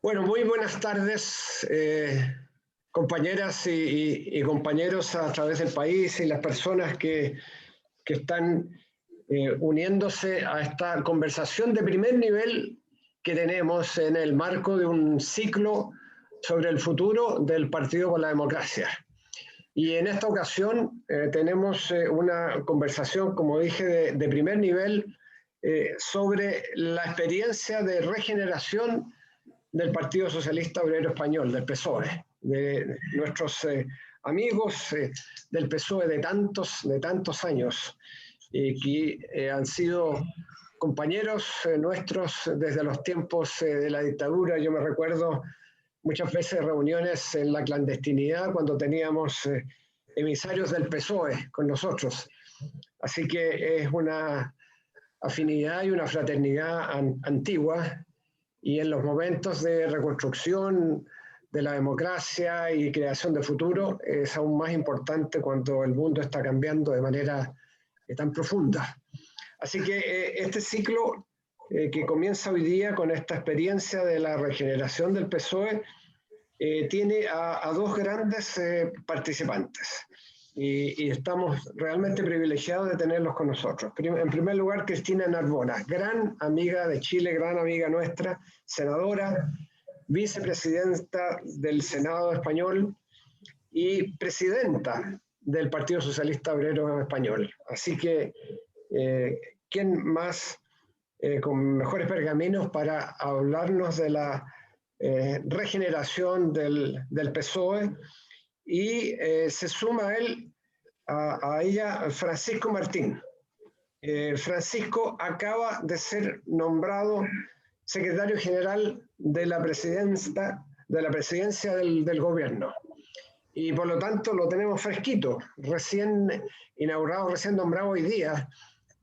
Bueno, muy buenas tardes, compañeras y compañeros a través del país y las personas que están uniéndose a esta conversación de primer nivel que tenemos en el marco de un ciclo sobre el futuro del Partido por la Democracia. Y en esta ocasión tenemos una conversación, como dije, de primer nivel sobre la experiencia de regeneración del Partido Socialista Obrero Español, del PSOE, de nuestros amigos del PSOE de tantos años, que han sido compañeros nuestros desde los tiempos de la dictadura. Yo me recuerdo muchas veces reuniones en la clandestinidad cuando teníamos emisarios del PSOE con nosotros. Así que es una afinidad y una fraternidad antigua, y en los momentos de reconstrucción de la democracia y creación de futuro es aún más importante cuando el mundo está cambiando de manera tan profunda. Así que este ciclo que comienza hoy día con esta experiencia de la regeneración del PSOE tiene a dos grandes participantes. Y estamos realmente privilegiados de tenerlos con nosotros. En primer lugar, Cristina Narbona, gran amiga de Chile, gran amiga nuestra, senadora, vicepresidenta del Senado español y presidenta del Partido Socialista Obrero Español. Así que, ¿quién más con mejores pergaminos para hablarnos de la regeneración del PSOE? Y se suma a ella Francisco Martín. Francisco acaba de ser nombrado secretario general de la presidencia del gobierno. Y por lo tanto lo tenemos fresquito, recién inaugurado, recién nombrado hoy día.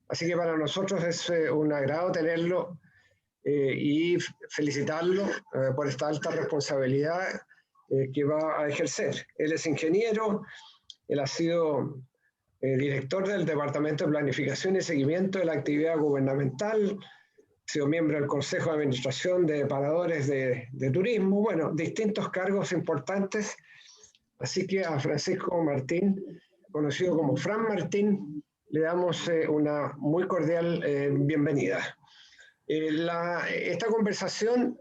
Así que para nosotros es un agrado tenerlo y felicitarlo por esta alta responsabilidad que va a ejercer. Él es ingeniero, él ha sido director del Departamento de Planificación y Seguimiento de la Actividad Gubernamental, ha sido miembro del Consejo de Administración de Paradores de Turismo, bueno, distintos cargos importantes. Así que a Francisco Martín, conocido como Fran Martín, le damos una muy cordial bienvenida. Esta conversación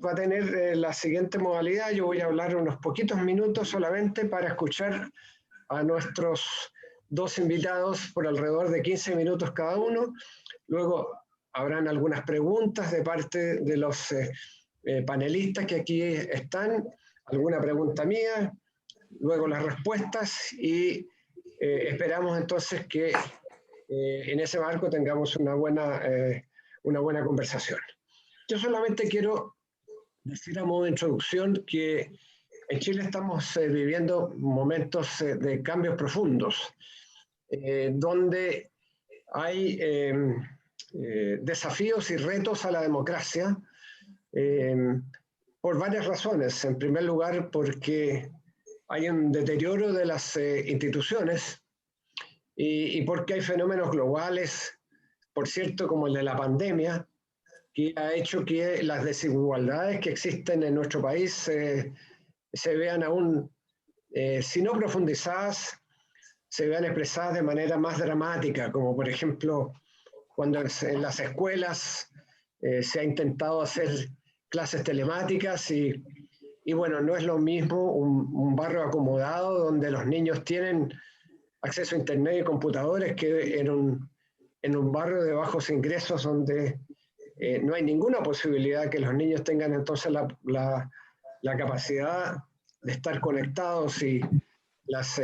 va a tener la siguiente modalidad. Yo voy a hablar unos poquitos minutos solamente para escuchar a nuestros dos invitados por alrededor de 15 minutos cada uno. Luego habrán algunas preguntas de parte de los panelistas que aquí están, alguna pregunta mía, luego las respuestas y esperamos entonces que en ese marco tengamos una buena conversación. Yo solamente quiero decir a modo de introducción que en Chile estamos viviendo momentos de cambios profundos, donde hay desafíos y retos a la democracia por varias razones. En primer lugar, porque hay un deterioro de las instituciones y porque hay fenómenos globales, por cierto, como el de la pandemia, que ha hecho que las desigualdades que existen en nuestro país se vean aún, si no profundizadas, se vean expresadas de manera más dramática, como por ejemplo cuando en las escuelas se ha intentado hacer clases telemáticas y bueno, no es lo mismo un barrio acomodado donde los niños tienen acceso a internet y computadores que en un barrio de bajos ingresos donde no hay ninguna posibilidad que los niños tengan entonces la capacidad de estar conectados, y las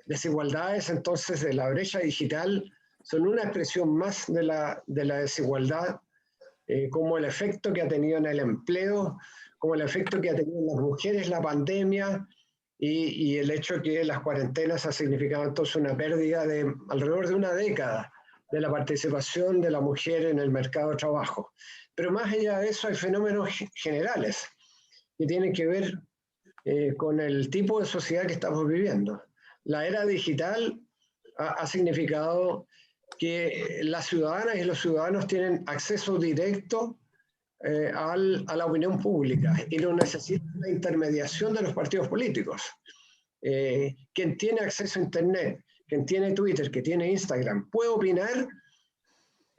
desigualdades entonces de la brecha digital son una expresión más de la desigualdad, como el efecto que ha tenido en el empleo, como el efecto que ha tenido en las mujeres la pandemia y el hecho que las cuarentenas ha significado entonces una pérdida de alrededor de una década de la participación de la mujer en el mercado de trabajo. Pero más allá de eso hay fenómenos generales que tienen que ver con el tipo de sociedad que estamos viviendo. La era digital ha significado que las ciudadanas y los ciudadanos tienen acceso directo a la opinión pública y no necesita la intermediación de los partidos políticos. Quien tiene acceso a Internet, quien tiene Twitter, que tiene Instagram, puede opinar,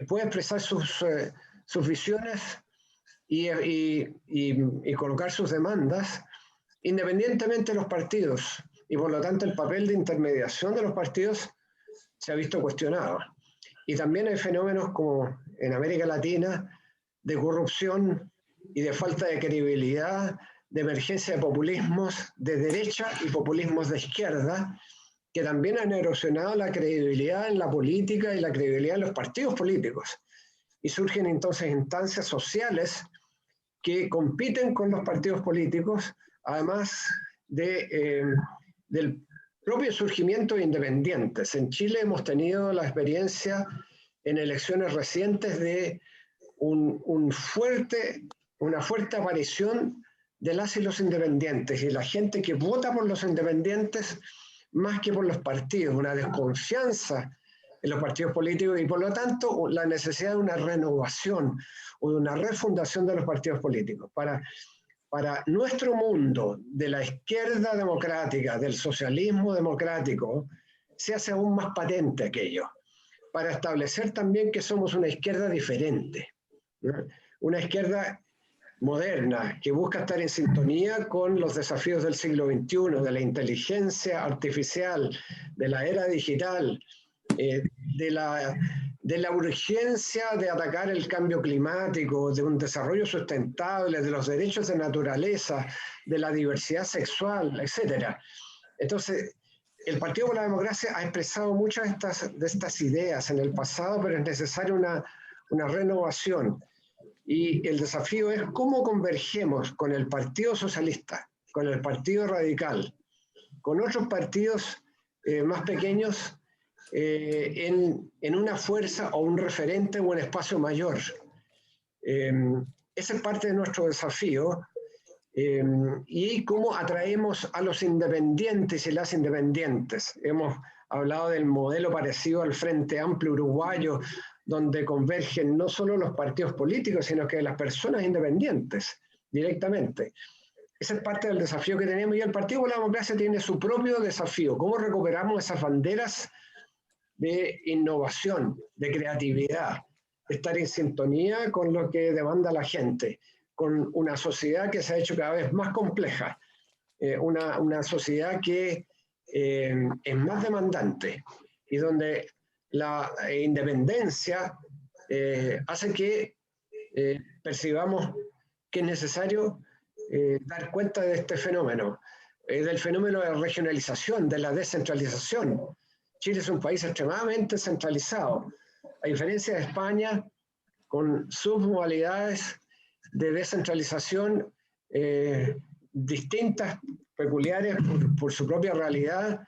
puede expresar sus visiones y colocar sus demandas independientemente de los partidos, y por lo tanto el papel de intermediación de los partidos se ha visto cuestionado. Y también hay fenómenos como en América Latina de corrupción y de falta de credibilidad, de emergencia de populismos de derecha y populismos de izquierda, que también han erosionado la credibilidad en la política y la credibilidad en los partidos políticos. Y surgen entonces instancias sociales que compiten con los partidos políticos, además del propio surgimiento de independientes. En Chile hemos tenido la experiencia en elecciones recientes de una fuerte aparición de las y los independientes, y la gente que vota por los independientes más que por los partidos, una desconfianza en los partidos políticos y por lo tanto la necesidad de una renovación o de una refundación de los partidos políticos. Para nuestro mundo de la izquierda democrática, del socialismo democrático, se hace aún más patente aquello, para establecer también que somos una izquierda diferente, ¿no? Una izquierda moderna que busca estar en sintonía con los desafíos del siglo XXI, de la inteligencia artificial, de la era digital, de la urgencia de atacar el cambio climático, de un desarrollo sustentable, de los derechos de naturaleza, de la diversidad sexual, etc. Entonces, el Partido por la Democracia ha expresado muchas de estas ideas en el pasado, pero es necesaria una renovación. Y el desafío es cómo convergemos con el Partido Socialista, con el Partido Radical, con otros partidos más pequeños, en una fuerza o un referente o un espacio mayor. Esa es parte de nuestro desafío, y cómo atraemos a los independientes y las independientes. Hemos hablado del modelo parecido al Frente Amplio uruguayo, donde convergen no solo los partidos políticos, sino que las personas independientes directamente. Esa es parte del desafío que tenemos, y el Partido por la Democracia tiene su propio desafío. ¿Cómo recuperamos esas banderas de innovación, de creatividad, de estar en sintonía con lo que demanda la gente, con una sociedad que se ha hecho cada vez más compleja, una sociedad que es más demandante y donde la independencia hace que percibamos que es necesario dar cuenta de este fenómeno, del fenómeno de regionalización, de la descentralización. Chile es un país extremadamente centralizado, a diferencia de España, con sus modalidades de descentralización distintas, peculiares por su propia realidad.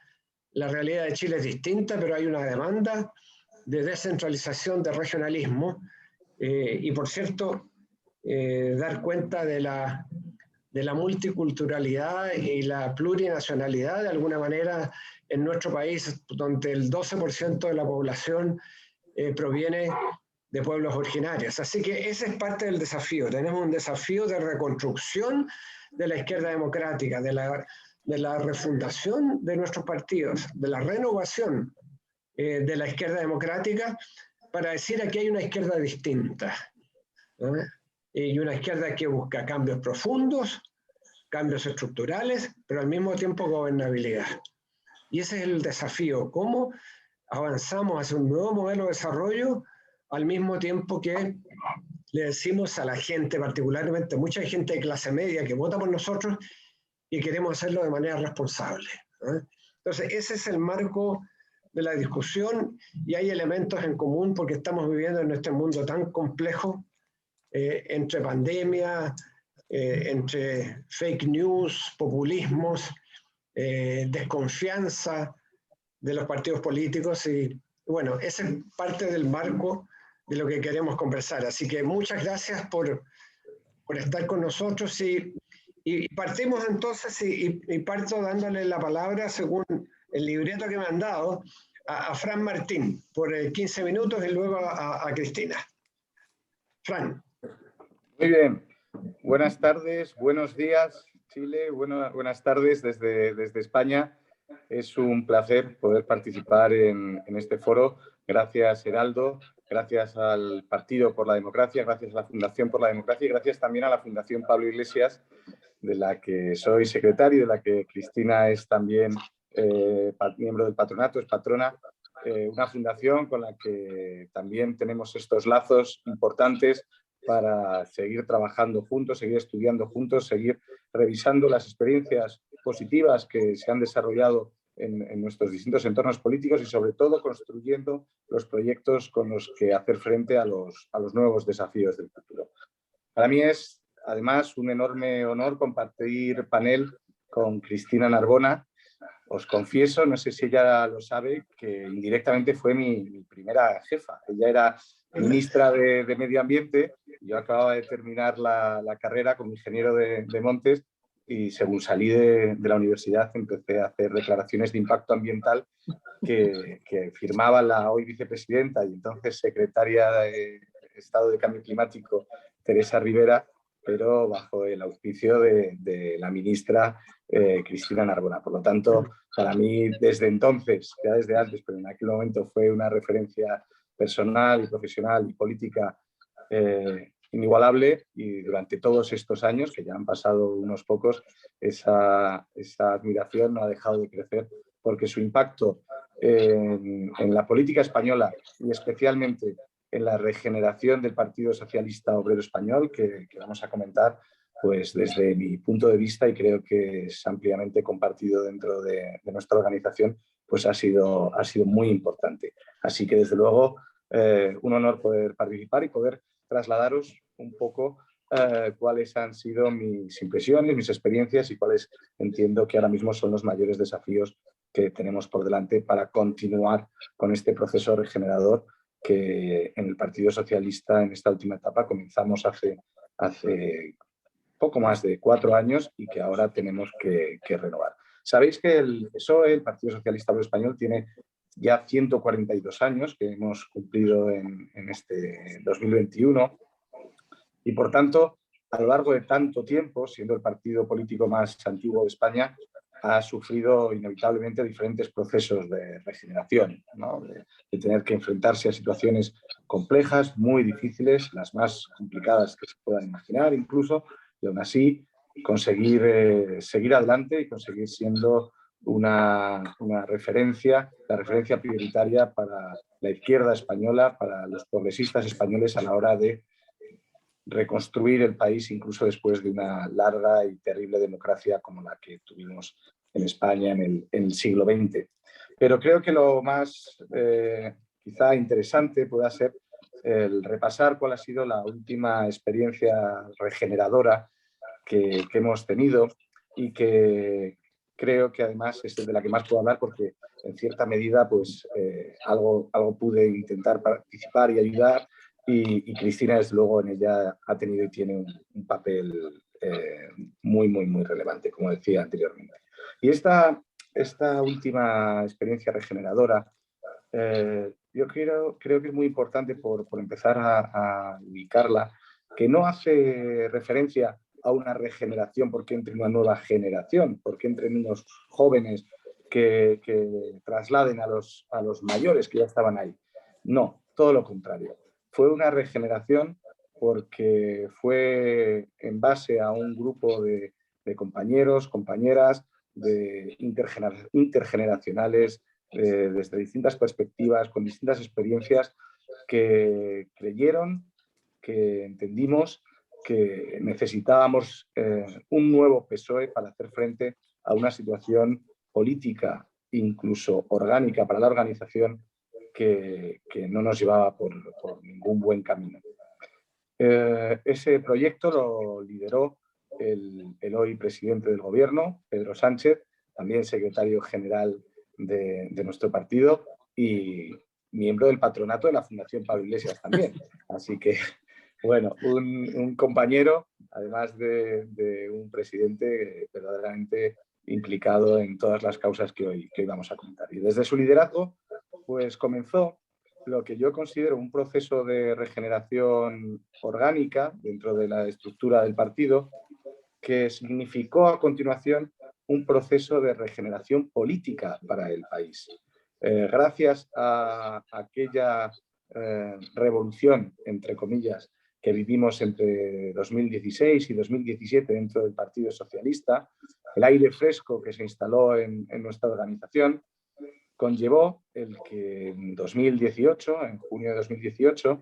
La realidad de Chile es distinta, pero hay una demanda de descentralización, de regionalismo, y por cierto, dar cuenta de la multiculturalidad y la plurinacionalidad de alguna manera en nuestro país, donde el 12% de la población proviene de pueblos originarios. Así que ese es parte del desafío. Tenemos un desafío de reconstrucción de la izquierda democrática, de la refundación de nuestros partidos, de la renovación de la izquierda democrática, para decir aquí hay una izquierda distinta, ¿no? Y una izquierda que busca cambios profundos, cambios estructurales, pero al mismo tiempo gobernabilidad. Y ese es el desafío, cómo avanzamos hacia un nuevo modelo de desarrollo al mismo tiempo que le decimos a la gente, particularmente mucha gente de clase media que vota por nosotros, y queremos hacerlo de manera responsable, ¿no? Entonces, ese es el marco de la discusión, y hay elementos en común porque estamos viviendo en este mundo tan complejo, entre pandemia, entre fake news, populismos, desconfianza de los partidos políticos, y bueno, ese es parte del marco de lo que queremos conversar. Así que muchas gracias por estar con nosotros, y partimos entonces, y parto dándole la palabra, según el libreto que me han dado, a Fran Martín por 15 minutos y luego a Cristina. Fran. Muy bien. Buenas tardes, buenos días, Chile. Buenas tardes desde España. Es un placer poder participar en este foro. Gracias, Heraldo. Gracias al Partido por la Democracia, gracias a la Fundación por la Democracia y gracias también a la Fundación Pablo Iglesias, de la que soy secretario y de la que Cristina es también miembro del patronato, es patrona. Una fundación con la que también tenemos estos lazos importantes para seguir trabajando juntos, seguir estudiando juntos, seguir revisando las experiencias positivas que se han desarrollado en nuestros distintos entornos políticos y sobre todo construyendo los proyectos con los que hacer frente a los nuevos desafíos del futuro. Para mí es además un enorme honor compartir panel con Cristina Narbona. Os confieso, no sé si ella lo sabe, que indirectamente fue mi primera jefa. Ella era ministra de Medio Ambiente. Yo acababa de terminar la carrera como ingeniero de Montes y según salí de la universidad empecé a hacer declaraciones de impacto ambiental que firmaba la hoy vicepresidenta y entonces secretaria de Estado de Cambio Climático, Teresa Rivera, pero bajo el auspicio de la ministra Cristina Narbona. Por lo tanto, para mí desde entonces, ya desde antes, pero en aquel momento fue una referencia personal y profesional y política inigualable, y durante todos estos años, que ya han pasado unos pocos, esa admiración no ha dejado de crecer, porque su impacto en la política española y especialmente en la regeneración del Partido Socialista Obrero Español, que vamos a comentar, pues desde mi punto de vista, y creo que es ampliamente compartido dentro de nuestra organización, pues ha sido muy importante. Así que desde luego un honor poder participar y poder trasladaros un poco cuáles han sido mis impresiones, mis experiencias y cuáles entiendo que ahora mismo son los mayores desafíos que tenemos por delante para continuar con este proceso regenerador que en el Partido Socialista en esta última etapa comenzamos hace poco más de 4 años y que ahora tenemos que renovar. Sabéis que el PSOE, el Partido Socialista Obrero Español, tiene ya 142 años que hemos cumplido en este 2021 y por tanto, a lo largo de tanto tiempo, siendo el partido político más antiguo de España, ha sufrido inevitablemente diferentes procesos de regeneración, ¿no? de tener que enfrentarse a situaciones complejas, muy difíciles, las más complicadas que se puedan imaginar incluso, y aún así conseguir seguir adelante y conseguir siendo una referencia, la referencia prioritaria para la izquierda española, para los progresistas españoles a la hora de reconstruir el país incluso después de una larga y terrible democracia como la que tuvimos en España en el siglo XX. Pero creo que lo más quizá interesante pueda ser el repasar cuál ha sido la última experiencia regeneradora que hemos tenido y que creo que además es de la que más puedo hablar porque en cierta medida pues algo pude intentar participar y ayudar y Cristina desde luego en ella ha tenido y tiene un papel muy relevante, como decía anteriormente. Y esta última experiencia regeneradora yo creo que es muy importante por empezar a ubicarla, que no hace referencia a una regeneración porque entre una nueva generación, porque entren unos jóvenes que trasladen a los mayores que ya estaban ahí. No, todo lo contrario. Fue una regeneración porque fue en base a un grupo de compañeros, compañeras, de intergeneracionales, desde distintas perspectivas, con distintas experiencias, que creyeron, que entendimos que necesitábamos un nuevo PSOE para hacer frente a una situación política, incluso orgánica para la organización, que no nos llevaba por ningún buen camino. Ese proyecto lo lideró el hoy presidente del gobierno, Pedro Sánchez, también secretario general de nuestro partido y miembro del patronato de la Fundación Pablo Iglesias también. Así que, bueno, un compañero, además de un presidente verdaderamente implicado en todas las causas que hoy vamos a comentar. Y desde su liderazgo, pues comenzó lo que yo considero un proceso de regeneración orgánica dentro de la estructura del partido, que significó a continuación un proceso de regeneración política para el país. Gracias a aquella revolución, entre comillas, que vivimos entre 2016 y 2017 dentro del Partido Socialista, el aire fresco que se instaló en nuestra organización conllevó el que en 2018, en junio de 2018,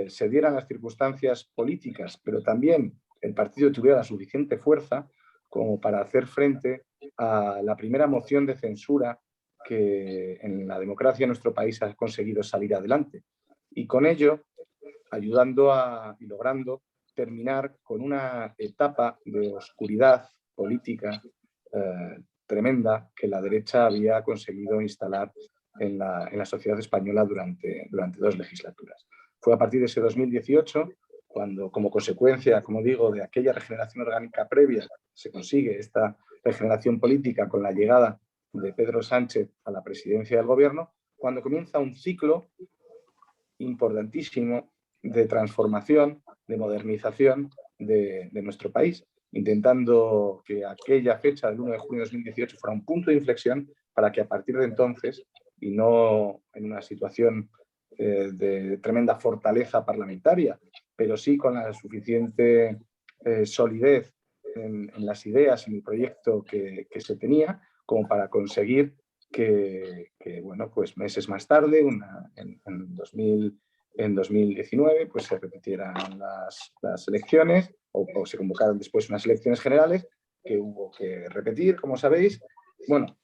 se dieran las circunstancias políticas, pero también el partido tuviera la suficiente fuerza como para hacer frente a la primera moción de censura que en la democracia en nuestro país ha conseguido salir adelante. Y con ello, ayudando y logrando terminar con una etapa de oscuridad política tremenda que la derecha había conseguido instalar en la sociedad española durante 2 legislaturas. Fue a partir de ese 2018 cuando, como consecuencia, como digo, de aquella regeneración orgánica previa, se consigue esta regeneración política con la llegada de Pedro Sánchez a la presidencia del gobierno, cuando comienza un ciclo importantísimo de transformación, de modernización de nuestro país, intentando que aquella fecha del 1 de junio de 2018 fuera un punto de inflexión para que a partir de entonces, y no en una situación de tremenda fortaleza parlamentaria, pero sí con la suficiente solidez en las ideas, en el proyecto que se tenía, como para conseguir que bueno, pues meses más tarde, en 2019, pues se repitieran las elecciones o se convocaron después unas elecciones generales que hubo que repetir, como sabéis. Bueno,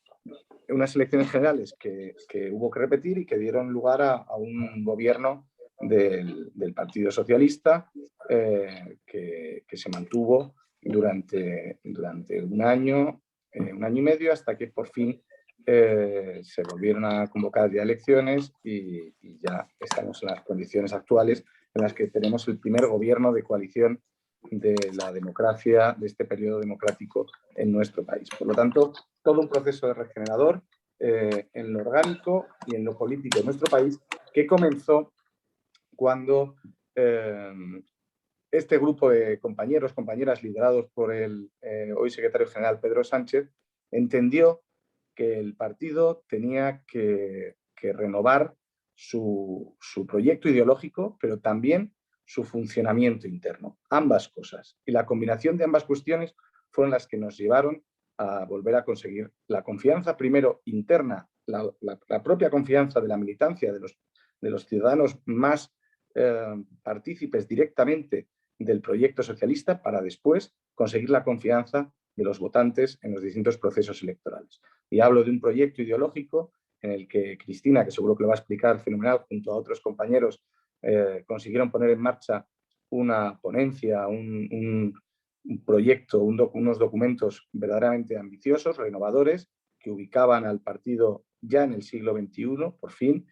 unas elecciones generales que hubo que repetir y que dieron lugar a un gobierno del Partido Socialista que se mantuvo durante un año y medio, hasta que por fin se volvieron a convocar ya elecciones y ya estamos en las condiciones actuales en las que tenemos el primer gobierno de coalición de la democracia, de este periodo democrático en nuestro país. Por lo tanto, todo un proceso de regenerador en lo orgánico y en lo político de nuestro país, que comenzó cuando este grupo de compañeras liderados por el hoy secretario general Pedro Sánchez, entendió que el partido tenía que renovar su proyecto ideológico, pero también su funcionamiento interno, ambas cosas. Y la combinación de ambas cuestiones fueron las que nos llevaron a volver a conseguir la confianza, primero interna, la propia confianza de la militancia, de los ciudadanos más partícipes directamente del proyecto socialista, para después conseguir la confianza de los votantes en los distintos procesos electorales. Y hablo de un proyecto ideológico en el que Cristina, que seguro que lo va a explicar fenomenal, junto a otros compañeros, consiguieron poner en marcha una ponencia, un proyecto, unos documentos verdaderamente ambiciosos, renovadores, que ubicaban al partido ya en el siglo XXI, por fin,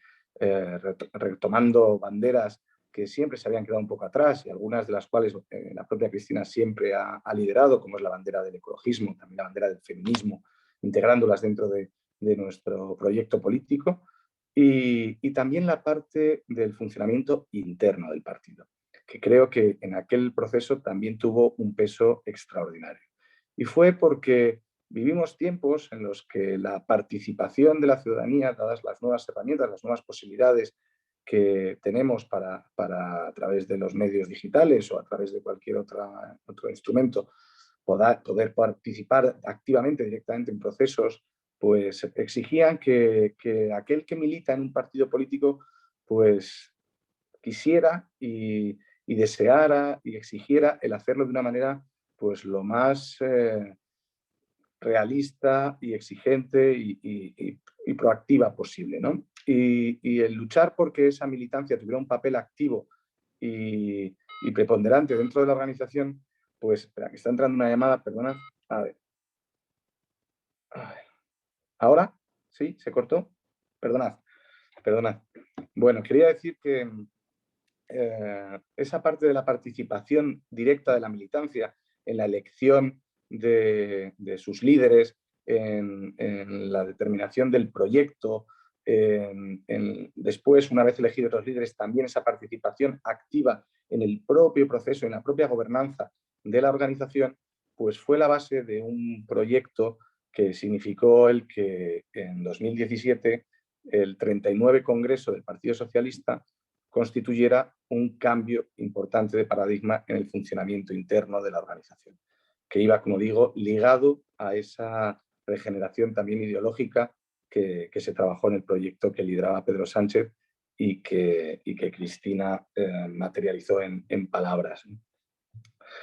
retomando banderas que siempre se habían quedado un poco atrás y algunas de las cuales la propia Cristina siempre ha liderado, como es la bandera del ecologismo, también la bandera del feminismo, integrándolas dentro de nuestro proyecto político, y también la parte del funcionamiento interno del partido, que creo que en aquel proceso también tuvo un peso extraordinario. Y fue porque vivimos tiempos en los que la participación de la ciudadanía, dadas las nuevas herramientas, las nuevas posibilidades que tenemos a través de los medios digitales o a través de cualquier otro instrumento, poder participar activamente, directamente en procesos, pues exigían que aquel que milita en un partido político pues quisiera y deseara y exigiera el hacerlo de una manera pues lo más realista y exigente y proactiva posible, ¿no? Y el luchar porque esa militancia tuviera un papel activo y preponderante dentro de la organización, pues, espera, que está entrando una llamada, perdona, a ver. ¿Ahora? ¿Sí? ¿Se cortó? Perdonad. Bueno, quería decir que esa parte de la participación directa de la militancia en la elección de sus líderes, en la determinación del proyecto después, una vez elegidos los líderes, también esa participación activa en el propio proceso, en la propia gobernanza de la organización, pues fue la base de un proyecto que significó el que en 2017 el 39 Congreso del Partido Socialista constituyera un cambio importante de paradigma en el funcionamiento interno de la organización, que iba, como digo, ligado a esa regeneración también ideológica que se trabajó en el proyecto que lideraba Pedro Sánchez y que Cristina materializó en palabras.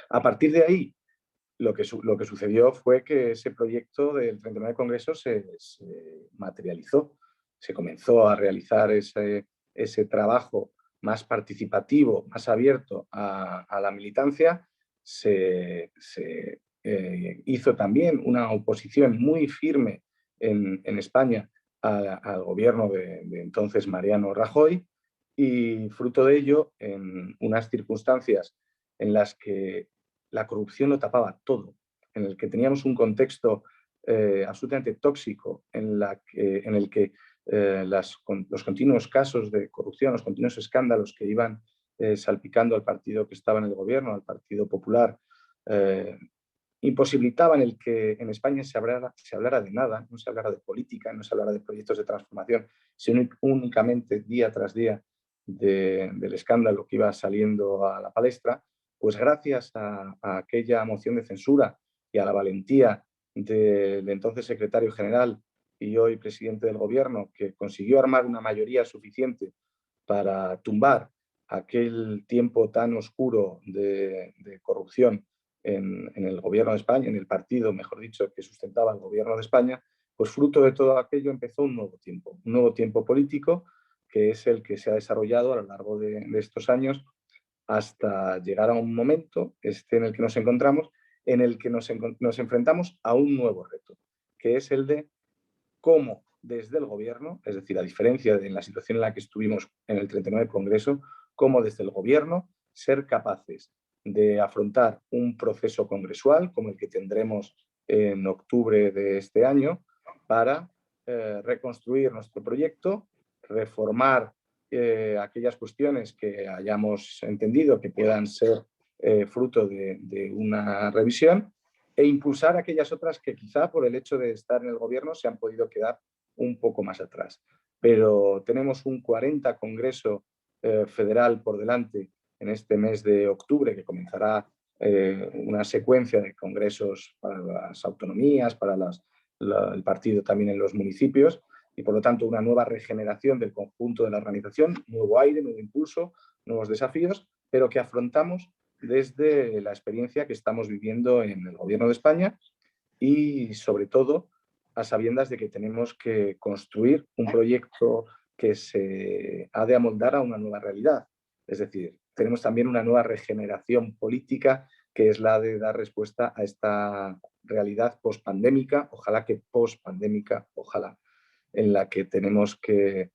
A partir de ahí, lo que sucedió fue que ese proyecto del 39 Congreso se materializó, se comenzó a realizar ese trabajo más participativo, más abierto a la militancia. Se hizo también una oposición muy firme en España al gobierno de entonces Mariano Rajoy, y fruto de ello, en unas circunstancias en las que la corrupción lo tapaba todo, en el que teníamos un contexto absolutamente tóxico, en el que los continuos casos de corrupción, los continuos escándalos que iban salpicando al partido que estaba en el gobierno, al Partido Popular, imposibilitaban el que en España se hablara de nada, no se hablara de política, no se hablara de proyectos de transformación, sino únicamente día tras día del escándalo que iba saliendo a la palestra. Pues gracias a aquella moción de censura y a la valentía del entonces secretario general y hoy presidente del gobierno, que consiguió armar una mayoría suficiente para tumbar aquel tiempo tan oscuro de corrupción en el gobierno de España, en el partido, mejor dicho, que sustentaba el gobierno de España, pues fruto de todo aquello empezó un nuevo tiempo político, que es el que se ha desarrollado a lo largo de estos años, hasta llegar a un momento en el que nos encontramos, en el que nos enfrentamos a un nuevo reto, que es el de cómo desde el gobierno, es decir, a diferencia de la situación en la que estuvimos en el 39 Congreso, cómo desde el gobierno ser capaces de afrontar un proceso congresual como el que tendremos en octubre de este año para reconstruir nuestro proyecto, reformar aquellas cuestiones que hayamos entendido que puedan ser fruto de una revisión, e impulsar aquellas otras que quizá por el hecho de estar en el gobierno se han podido quedar un poco más atrás. Pero tenemos un 40 Congreso federal por delante en este mes de octubre, que comenzará una secuencia de congresos para las autonomías, para el partido también en los municipios, y por lo tanto una nueva regeneración del conjunto de la organización, nuevo aire, nuevo impulso, nuevos desafíos, pero que afrontamos desde la experiencia que estamos viviendo en el gobierno de España y sobre todo a sabiendas de que tenemos que construir un proyecto que se ha de amoldar a una nueva realidad. Es decir, tenemos también una nueva regeneración política que es la de dar respuesta a esta realidad pospandémica, ojalá que pospandémica, ojalá, en la que tenemos que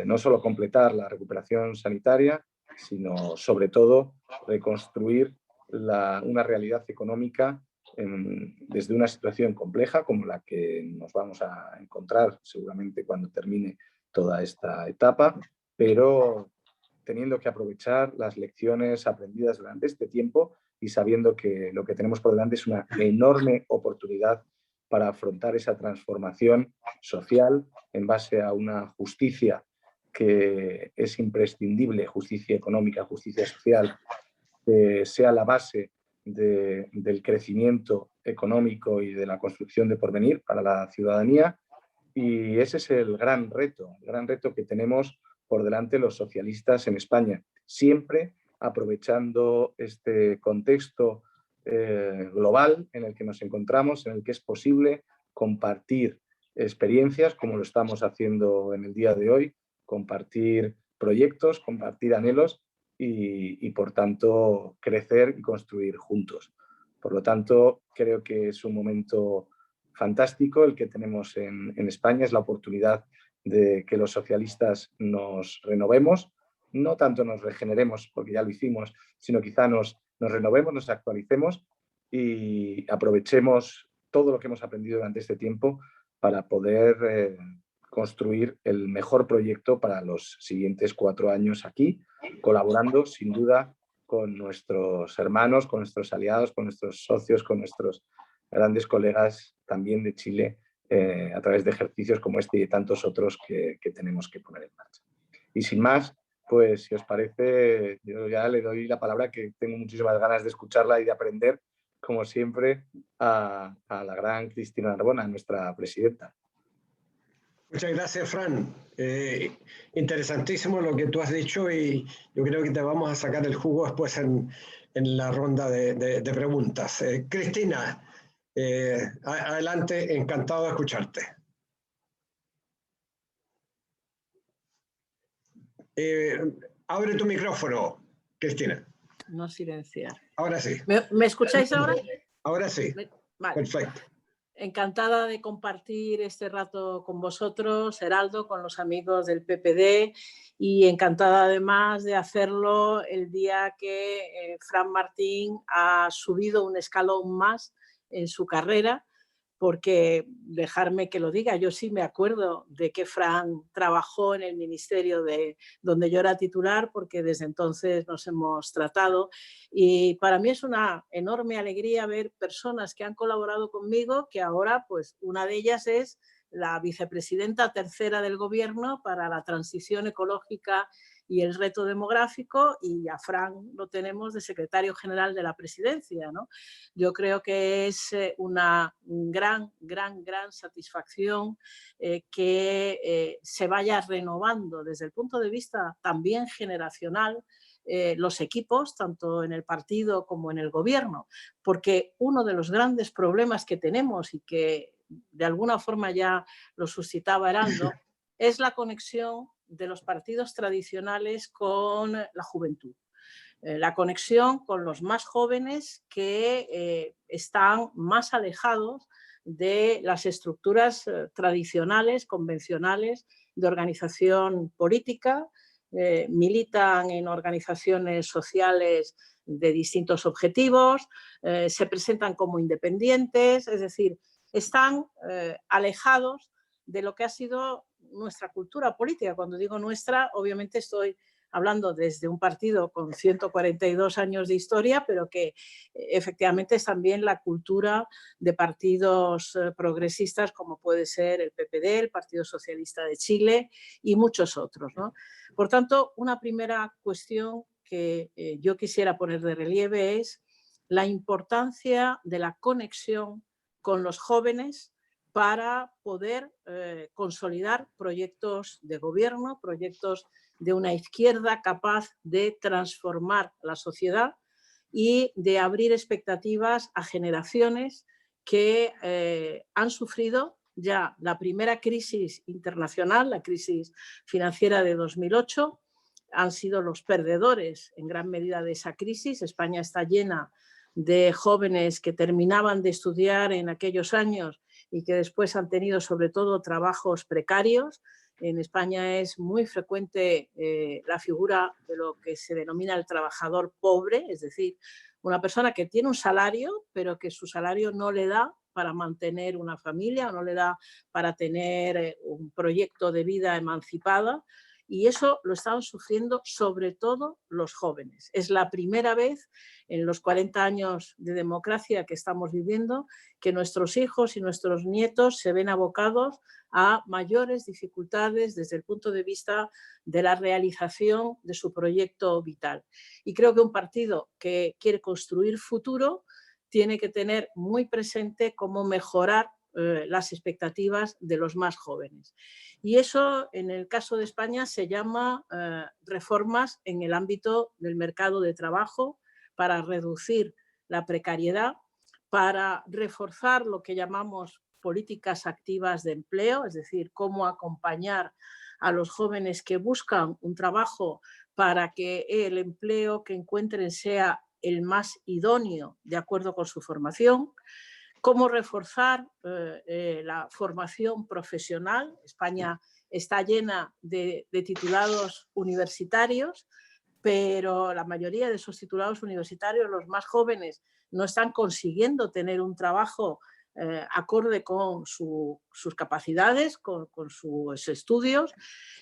no solo completar la recuperación sanitaria, sino sobre todo reconstruir una realidad económica desde una situación compleja como la que nos vamos a encontrar seguramente cuando termine toda esta etapa, pero teniendo que aprovechar las lecciones aprendidas durante este tiempo y sabiendo que lo que tenemos por delante es una enorme oportunidad para afrontar esa transformación social en base a una justicia que es imprescindible, justicia económica, justicia social, que sea la base del crecimiento económico y de la construcción de porvenir para la ciudadanía. Y ese es el gran reto que tenemos por delante los socialistas en España, siempre aprovechando este contexto global en el que nos encontramos, en el que es posible compartir experiencias como lo estamos haciendo en el día de hoy, compartir proyectos, compartir anhelos y por tanto crecer y construir juntos. Por lo tanto, creo que es un momento fantástico el que tenemos en España, es la oportunidad de que los socialistas nos renovemos, no tanto nos regeneremos, porque ya lo hicimos, sino quizá nos renovemos, nos actualicemos y aprovechemos todo lo que hemos aprendido durante este tiempo para poder construir el mejor proyecto para los siguientes 4 años aquí, colaborando sin duda con nuestros hermanos, con nuestros aliados, con nuestros socios, con nuestros grandes colegas también de Chile, a través de ejercicios como este y de tantos otros que tenemos que poner en marcha. Y sin más, pues si os parece, yo ya le doy la palabra, que tengo muchísimas ganas de escucharla y de aprender, como siempre, a la gran Cristina Narbona, nuestra presidenta. Muchas gracias, Fran. Interesantísimo lo que tú has dicho y yo creo que te vamos a sacar el jugo después en la ronda de preguntas. Cristina, adelante, encantado de escucharte. Abre tu micrófono, Cristina. No silenciar. Ahora sí. ¿Me escucháis ahora? Ahora sí. Vale. Perfecto. Encantada de compartir este rato con vosotros, Heraldo, con los amigos del PPD, y encantada además de hacerlo el día que Fran Martín ha subido un escalón más en su carrera, porque dejarme que lo diga, yo sí me acuerdo de que Fran trabajó en el ministerio donde yo era titular, porque desde entonces nos hemos tratado, y para mí es una enorme alegría ver personas que han colaborado conmigo, que ahora pues una de ellas es la vicepresidenta tercera del gobierno para la transición ecológica y el reto demográfico, y a Fran lo tenemos de secretario general de la presidencia, ¿no? Yo creo que es una gran satisfacción que se vaya renovando desde el punto de vista también generacional los equipos, tanto en el partido como en el gobierno, porque uno de los grandes problemas que tenemos y que de alguna forma ya lo suscitaba Heraldo, es la conexión de los partidos tradicionales con la juventud. La conexión con los más jóvenes que están más alejados de las estructuras tradicionales, convencionales de organización política, militan en organizaciones sociales de distintos objetivos, se presentan como independientes, es decir, están alejados de lo que ha sido nuestra cultura política. Cuando digo nuestra, obviamente estoy hablando desde un partido con 142 años de historia, pero que efectivamente es también la cultura de partidos progresistas como puede ser el PPD, el Partido Socialista de Chile y muchos otros, ¿no? Por tanto, una primera cuestión que yo quisiera poner de relieve es la importancia de la conexión con los jóvenes para poder consolidar proyectos de gobierno, proyectos de una izquierda capaz de transformar la sociedad y de abrir expectativas a generaciones que han sufrido ya la primera crisis internacional, la crisis financiera de 2008, han sido los perdedores en gran medida de esa crisis. España está llena de jóvenes que terminaban de estudiar en aquellos años y que después han tenido sobre todo trabajos precarios. En España es muy frecuente la figura de lo que se denomina el trabajador pobre, es decir, una persona que tiene un salario, pero que su salario no le da para mantener una familia, o no le da para tener un proyecto de vida emancipada. Y eso lo están sufriendo sobre todo los jóvenes. Es la primera vez en los 40 años de democracia que estamos viviendo que nuestros hijos y nuestros nietos se ven abocados a mayores dificultades desde el punto de vista de la realización de su proyecto vital. Y creo que un partido que quiere construir futuro tiene que tener muy presente cómo mejorar las expectativas de los más jóvenes. Y eso, en el caso de España, se llama reformas en el ámbito del mercado de trabajo para reducir la precariedad, para reforzar lo que llamamos políticas activas de empleo, es decir, cómo acompañar a los jóvenes que buscan un trabajo para que el empleo que encuentren sea el más idóneo de acuerdo con su formación. Cómo reforzar la formación profesional. España está llena de titulados universitarios, pero la mayoría de esos titulados universitarios, los más jóvenes, no están consiguiendo tener un trabajo acorde con sus capacidades, con sus estudios,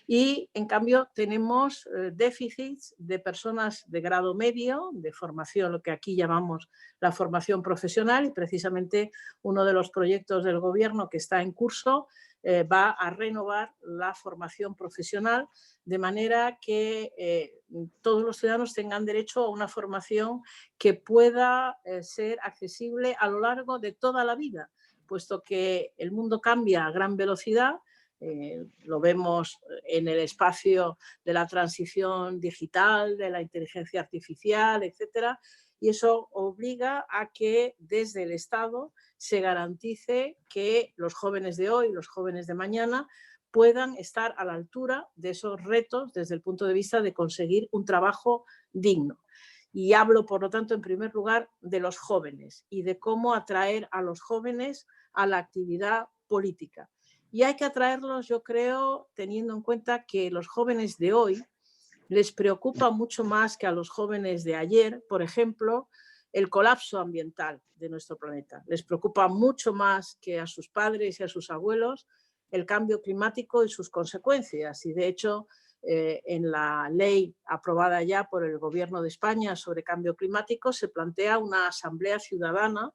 y en cambio tenemos déficits de personas de grado medio, de formación, lo que aquí llamamos la formación profesional, y precisamente uno de los proyectos del gobierno que está en curso va a renovar la formación profesional de manera que todos los ciudadanos tengan derecho a una formación que pueda ser accesible a lo largo de toda la vida, puesto que el mundo cambia a gran velocidad. Lo vemos en el espacio de la transición digital, de la inteligencia artificial, etcétera, y eso obliga a que desde el Estado se garantice que los jóvenes de hoy, los jóvenes de mañana, puedan estar a la altura de esos retos desde el punto de vista de conseguir un trabajo digno. Y hablo, por lo tanto, en primer lugar, de los jóvenes y de cómo atraer a los jóvenes a la actividad política. Y hay que atraerlos, yo creo, teniendo en cuenta que los jóvenes de hoy les preocupa mucho más que a los jóvenes de ayer, por ejemplo, el colapso ambiental de nuestro planeta. Les preocupa mucho más que a sus padres y a sus abuelos el cambio climático y sus consecuencias. Y de hecho, en la ley aprobada ya por el Gobierno de España sobre cambio climático se plantea una asamblea ciudadana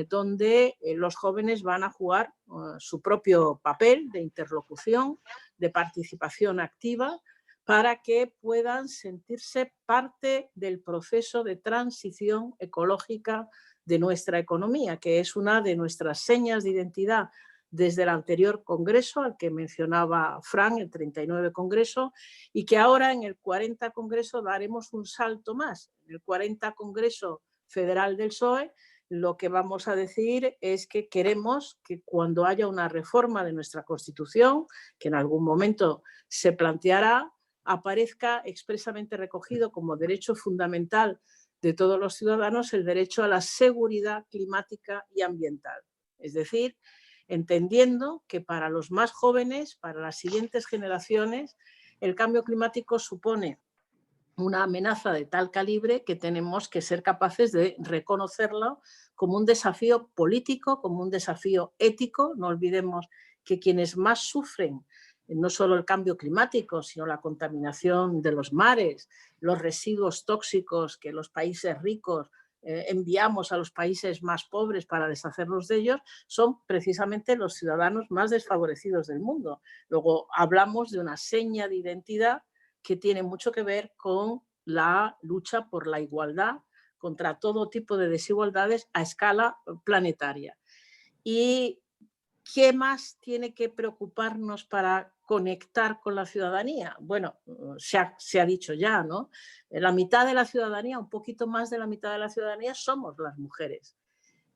donde los jóvenes van a jugar su propio papel de interlocución, de participación activa, para que puedan sentirse parte del proceso de transición ecológica de nuestra economía, que es una de nuestras señas de identidad desde el anterior congreso, al que mencionaba Fran, el 39 congreso, y que ahora en el 40 congreso daremos un salto más. En el 40 congreso federal del PSOE, lo que vamos a decir es que queremos que cuando haya una reforma de nuestra Constitución, que en algún momento se planteará, aparezca expresamente recogido como derecho fundamental de todos los ciudadanos el derecho a la seguridad climática y ambiental. Es decir, entendiendo que para los más jóvenes, para las siguientes generaciones, el cambio climático supone una amenaza de tal calibre que tenemos que ser capaces de reconocerlo como un desafío político, como un desafío ético. No olvidemos que quienes más sufren no solo el cambio climático, sino la contaminación de los mares, los residuos tóxicos que los países ricos enviamos a los países más pobres para deshacernos de ellos, son precisamente los ciudadanos más desfavorecidos del mundo. Luego hablamos de una seña de identidad que tiene mucho que ver con la lucha por la igualdad contra todo tipo de desigualdades a escala planetaria. ¿Y qué más tiene que preocuparnos para conectar con la ciudadanía? Bueno, se ha dicho ya, ¿no? La mitad de la ciudadanía, un poquito más de la mitad de la ciudadanía, somos las mujeres.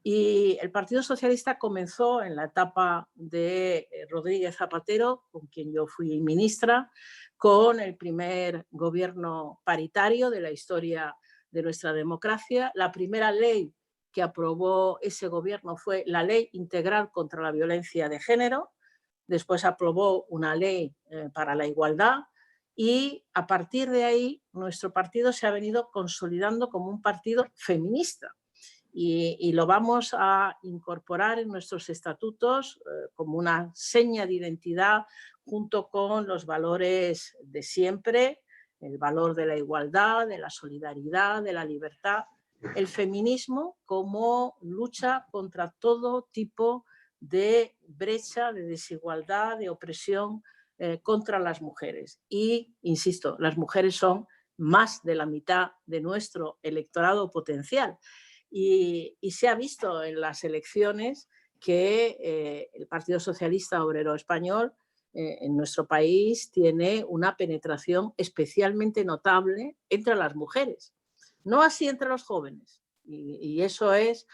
Y el Partido Socialista comenzó en la etapa de Rodríguez Zapatero, con quien yo fui ministra, con el primer gobierno paritario de la historia de nuestra democracia. La primera ley que aprobó ese gobierno fue la Ley Integral contra la Violencia de Género. Después aprobó una ley para la igualdad y a partir de ahí nuestro partido se ha venido consolidando como un partido feminista. Y lo vamos a incorporar en nuestros estatutos como una seña de identidad junto con los valores de siempre, el valor de la igualdad, de la solidaridad, de la libertad, el feminismo como lucha contra todo tipo de brecha, de desigualdad, de opresión contra las mujeres. Y, insisto, las mujeres son más de la mitad de nuestro electorado potencial. Y se ha visto en las elecciones que el Partido Socialista Obrero Español en nuestro país tiene una penetración especialmente notable entre las mujeres, no así entre los jóvenes. Y eso es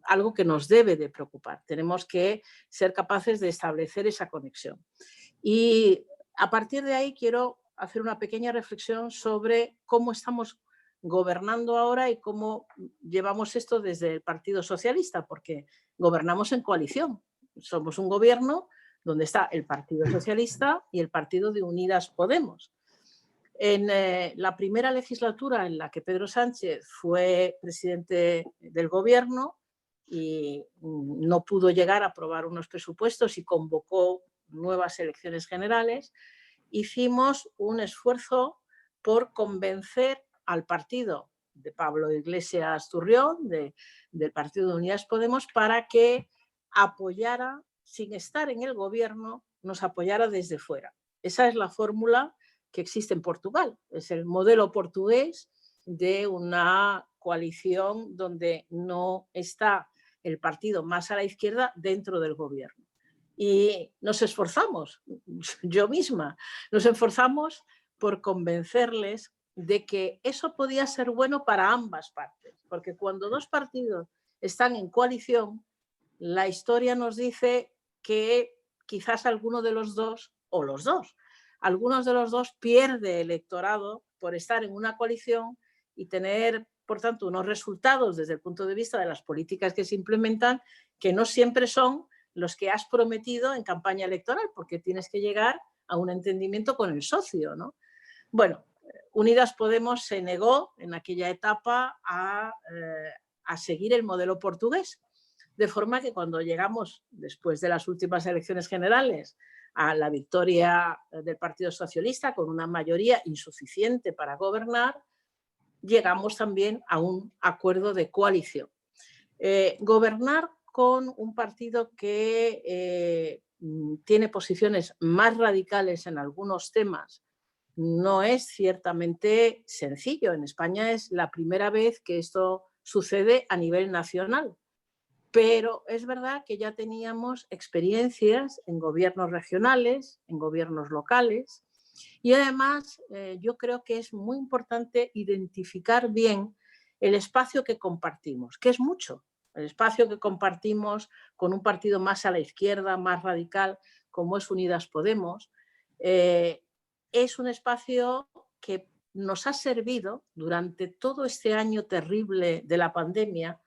algo que nos debe de preocupar. Tenemos que ser capaces de establecer esa conexión. Y a partir de ahí quiero hacer una pequeña reflexión sobre cómo estamos gobernando ahora y cómo llevamos esto desde el Partido Socialista, porque gobernamos en coalición. Somos un gobierno donde está el Partido Socialista y el Partido de Unidas Podemos. En la primera legislatura en la que Pedro Sánchez fue presidente del gobierno, y no pudo llegar a aprobar unos presupuestos y convocó nuevas elecciones generales, hicimos un esfuerzo por convencer al partido de Pablo Iglesias Turrión, del Partido de Unidas Podemos, para que apoyara, sin estar en el gobierno, nos apoyara desde fuera. Esa es la fórmula que existe en Portugal, es el modelo portugués de una coalición donde no está el partido más a la izquierda dentro del gobierno. Y nos esforzamos, yo misma, nos esforzamos por convencerles de que eso podía ser bueno para ambas partes, porque cuando dos partidos están en coalición, la historia nos dice que quizás alguno de los dos, o los dos, algunos de los dos pierde electorado por estar en una coalición y tener, por tanto, unos resultados desde el punto de vista de las políticas que se implementan que no siempre son los que has prometido en campaña electoral, porque tienes que llegar a un entendimiento con el socio, ¿no? Bueno, Unidas Podemos se negó en aquella etapa a seguir el modelo portugués, de forma que cuando llegamos, después de las últimas elecciones generales, a la victoria del Partido Socialista con una mayoría insuficiente para gobernar, llegamos también a un acuerdo de coalición. Gobernar con un partido que tiene posiciones más radicales en algunos temas no es ciertamente sencillo. En España es la primera vez que esto sucede a nivel nacional, pero es verdad que ya teníamos experiencias en gobiernos regionales, en gobiernos locales, y además yo creo que es muy importante identificar bien el espacio que compartimos, que es mucho. El espacio que compartimos con un partido más a la izquierda, más radical, como es Unidas Podemos, es un espacio que nos ha servido durante todo este año terrible de la pandemia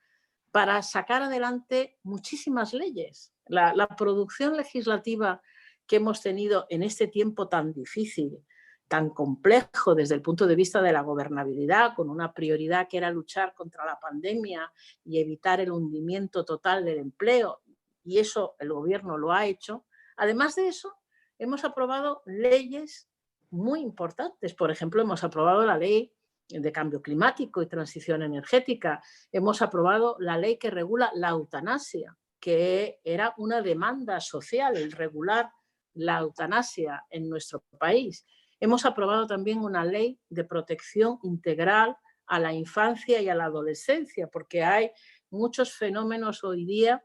para sacar adelante muchísimas leyes. La producción legislativa que hemos tenido en este tiempo tan difícil, tan complejo desde el punto de vista de la gobernabilidad, con una prioridad que era luchar contra la pandemia y evitar el hundimiento total del empleo, y eso el gobierno lo ha hecho. Además de eso, hemos aprobado leyes muy importantes. Por ejemplo, hemos aprobado la ley de cambio climático y transición energética. Hemos aprobado la ley que regula la eutanasia, que era una demanda social, el regular la eutanasia en nuestro país. Hemos aprobado también una ley de protección integral a la infancia y a la adolescencia, porque hay muchos fenómenos hoy día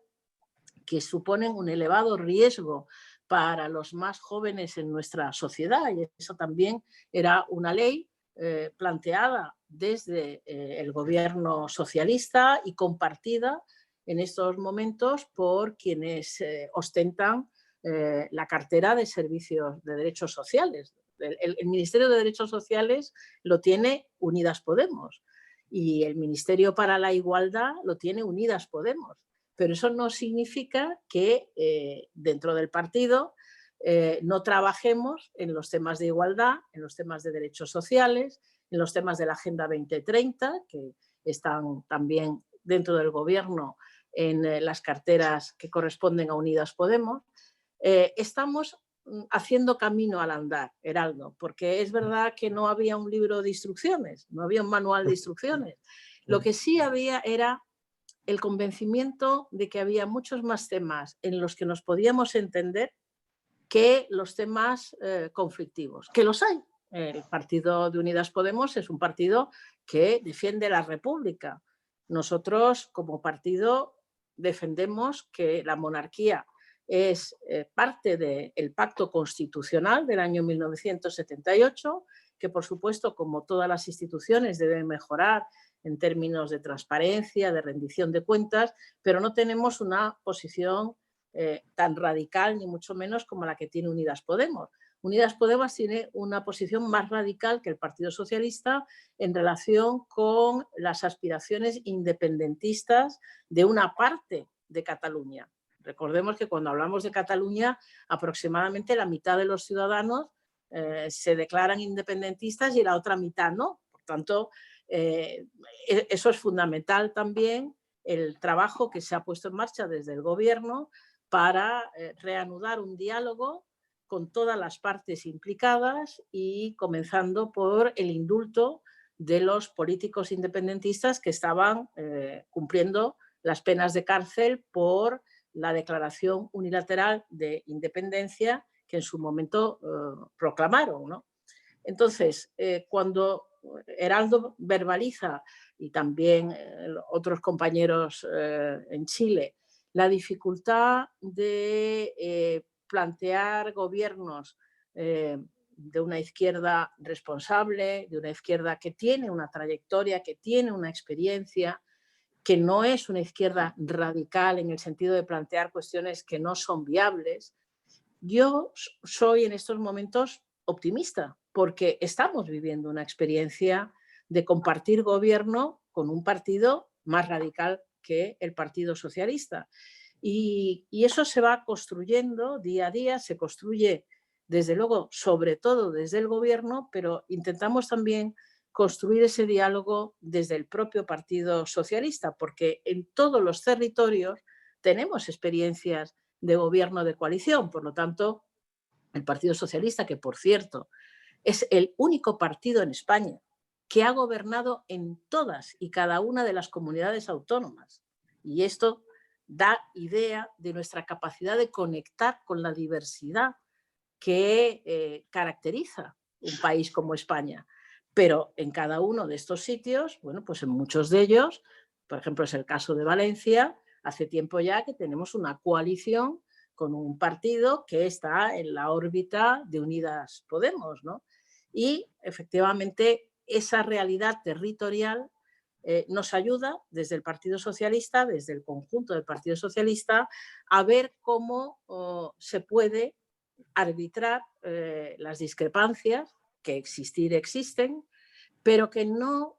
que suponen un elevado riesgo para los más jóvenes en nuestra sociedad, y eso también era una ley planteada desde el gobierno socialista y compartida en estos momentos por quienes ostentan la cartera de servicios de derechos sociales. El Ministerio de Derechos Sociales lo tiene Unidas Podemos y el Ministerio para la Igualdad lo tiene Unidas Podemos. Pero eso no significa que dentro del partido no trabajemos en los temas de igualdad, en los temas de derechos sociales, en los temas de la Agenda 2030, que están también dentro del gobierno en las carteras que corresponden a Unidas Podemos. Estamos haciendo camino al andar, Heraldo, porque es verdad que no había un libro de instrucciones, no había un manual de instrucciones. Lo que sí había era el convencimiento de que había muchos más temas en los que nos podíamos entender que los temas conflictivos, que los hay. El Partido de Unidas Podemos es un partido que defiende la República. Nosotros, como partido, defendemos que la monarquía es parte del Pacto Constitucional del año 1978, que por supuesto, como todas las instituciones, deben mejorar en términos de transparencia, de rendición de cuentas, pero no tenemos una posición tan radical, ni mucho menos como la que tiene Unidas Podemos. Unidas Podemos tiene una posición más radical que el Partido Socialista en relación con las aspiraciones independentistas de una parte de Cataluña. Recordemos que cuando hablamos de Cataluña, aproximadamente la mitad de los ciudadanos se declaran independentistas y la otra mitad no. Por tanto, eso es fundamental también el trabajo que se ha puesto en marcha desde el Gobierno para reanudar un diálogo con todas las partes implicadas y comenzando por el indulto de los políticos independentistas que estaban cumpliendo las penas de cárcel por la declaración unilateral de independencia que en su momento proclamaron, ¿no? Entonces, cuando Heraldo verbaliza, y también otros compañeros en Chile, la dificultad de plantear gobiernos de una izquierda responsable, de una izquierda que tiene una trayectoria, que tiene una experiencia, que no es una izquierda radical en el sentido de plantear cuestiones que no son viables. Yo soy en estos momentos optimista porque estamos viviendo una experiencia de compartir gobierno con un partido más radical que el Partido Socialista. Y eso se va construyendo día a día, se construye desde luego, sobre todo desde el gobierno, pero intentamos también construir ese diálogo desde el propio Partido Socialista, porque en todos los territorios tenemos experiencias de gobierno de coalición. Por lo tanto, el Partido Socialista, que por cierto es el único partido en España que ha gobernado en todas y cada una de las comunidades autónomas. Y esto da idea de nuestra capacidad de conectar con la diversidad que caracteriza un país como España. Pero en cada uno de estos sitios, bueno, pues en muchos de ellos, por ejemplo, es el caso de Valencia, hace tiempo ya que tenemos una coalición con un partido que está en la órbita de Unidas Podemos, ¿no? Y efectivamente esa realidad territorial nos ayuda desde el Partido Socialista, desde el conjunto del Partido Socialista, a ver cómo se puede arbitrar las discrepancias que existir existen, pero que no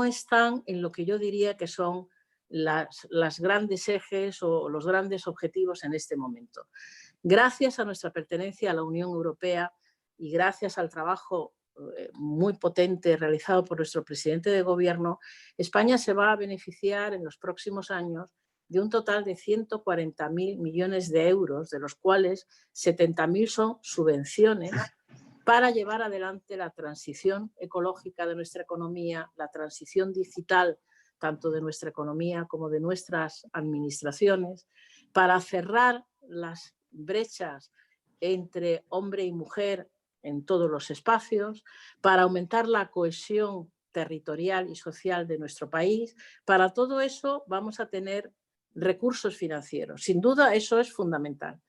están en lo que yo diría que son las grandes ejes o los grandes objetivos en este momento. Gracias a nuestra pertenencia a la Unión Europea y gracias al trabajo muy potente realizado por nuestro presidente de gobierno, España se va a beneficiar en los próximos años de un total de 140.000 millones de euros, de los cuales 70.000 son subvenciones para llevar adelante la transición ecológica de nuestra economía, la transición digital tanto de nuestra economía como de nuestras administraciones, para cerrar las brechas entre hombre y mujer en todos los espacios, para aumentar la cohesión territorial y social de nuestro país. Para todo eso vamos a tener recursos financieros. Sin duda eso es fundamental.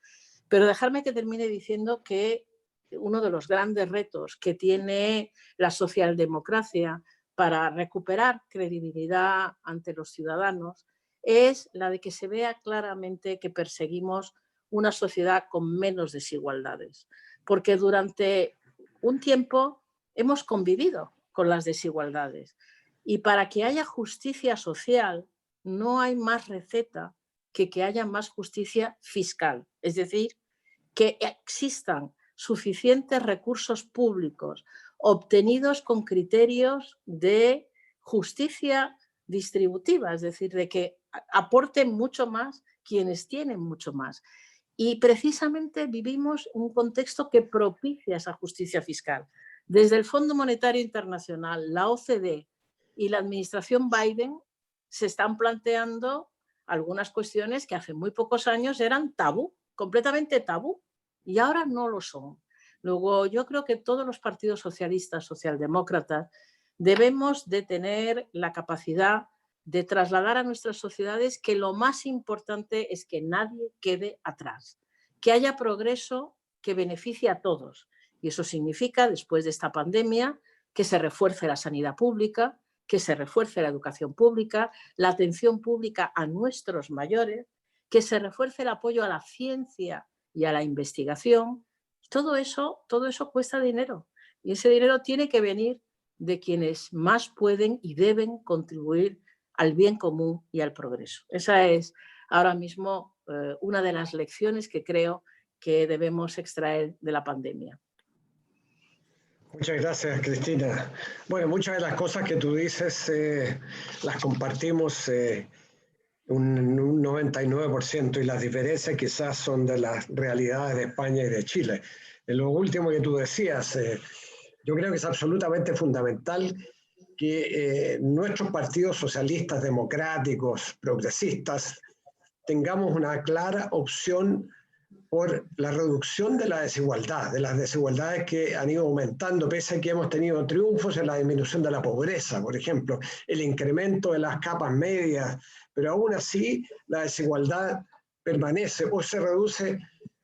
Pero dejarme que termine diciendo que uno de los grandes retos que tiene la socialdemocracia para recuperar credibilidad ante los ciudadanos es la de que se vea claramente que perseguimos una sociedad con menos desigualdades. Porque durante un tiempo hemos convivido con las desigualdades y para que haya justicia social no hay más receta que haya más justicia fiscal, es decir, que existan suficientes recursos públicos obtenidos con criterios de justicia distributiva, es decir, de que aporten mucho más quienes tienen mucho más. Y precisamente vivimos un contexto que propicia esa justicia fiscal. Desde el Fondo Monetario Internacional, la OCDE y la administración Biden se están planteando algunas cuestiones que hace muy pocos años eran tabú, completamente tabú, y ahora no lo son. Luego, yo creo que todos los partidos socialistas, socialdemócratas, debemos de tener la capacidad de trasladar a nuestras sociedades que lo más importante es que nadie quede atrás, que haya progreso que beneficie a todos. Y eso significa, después de esta pandemia, que se refuerce la sanidad pública, que se refuerce la educación pública, la atención pública a nuestros mayores, que se refuerce el apoyo a la ciencia y a la investigación. Todo eso cuesta dinero y ese dinero tiene que venir de quienes más pueden y deben contribuir al bien común y al progreso. Esa es ahora mismo una de las lecciones que creo que debemos extraer de la pandemia. Muchas gracias, Cristina. Bueno, muchas de las cosas que tú dices las compartimos un 99%, y las diferencias quizás son de las realidades de España y de Chile. En lo último que tú decías, yo creo que es absolutamente fundamental que nuestros partidos socialistas, democráticos, progresistas, tengamos una clara opción por la reducción de la desigualdad, de las desigualdades que han ido aumentando, pese a que hemos tenido triunfos en la disminución de la pobreza, por ejemplo, el incremento de las capas medias, pero aún así la desigualdad permanece o se reduce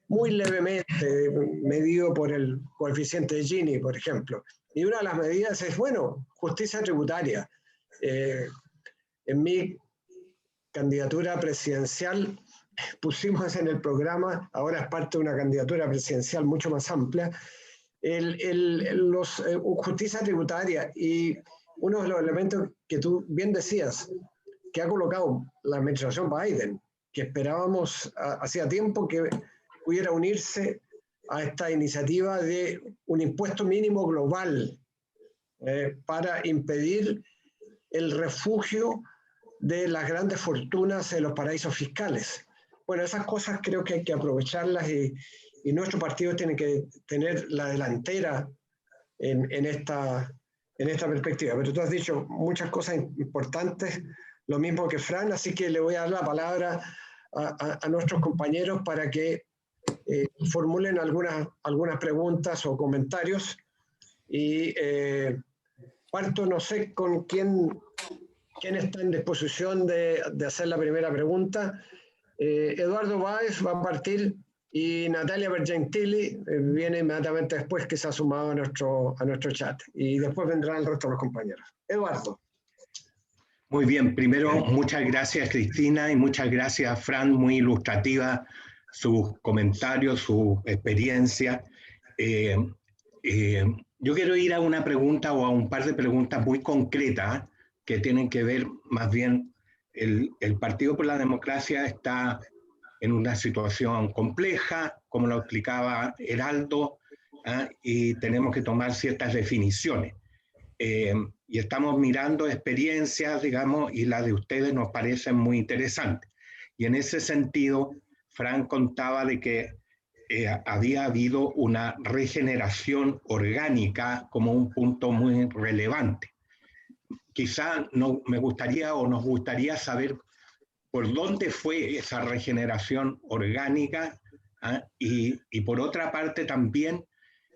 muy levemente, medido por el coeficiente de Gini, por ejemplo. Y una de las medidas es, bueno, justicia tributaria. En mi candidatura presidencial pusimos en el programa, ahora es parte de una candidatura presidencial mucho más amplia, justicia tributaria, y uno de los elementos que tú bien decías, que ha colocado la administración Biden, que esperábamos hacía tiempo que pudiera unirse a esta iniciativa de un impuesto mínimo global para impedir el refugio de las grandes fortunas en los paraísos fiscales. Bueno, esas cosas creo que hay que aprovecharlas, y nuestro partido tiene que tener la delantera en esta perspectiva. Pero tú has dicho muchas cosas importantes, lo mismo que Fran, así que le voy a dar la palabra a nuestros compañeros para que formulen algunas preguntas o comentarios. Y parto, no sé con quién está en disposición de hacer la primera pregunta. Eduardo Báez va a partir, y Natalia Bergentili viene inmediatamente después, que se ha sumado a nuestro chat, y después vendrán el resto de los compañeros. Eduardo. Muy bien, primero muchas gracias, Cristina, y muchas gracias, Fran, muy ilustrativa sus comentarios, su experiencia. Yo quiero ir a una pregunta o a un par de preguntas muy concretas que tienen que ver más bien, el Partido por la Democracia está en una situación compleja, como lo explicaba Heraldo, y tenemos que tomar ciertas definiciones. Y estamos mirando experiencias, digamos, y las de ustedes nos parecen muy interesantes. Y en ese sentido, Fran contaba de que había habido una regeneración orgánica como un punto muy relevante. Quizá me gustaría o nos gustaría saber por dónde fue esa regeneración orgánica, y por otra parte también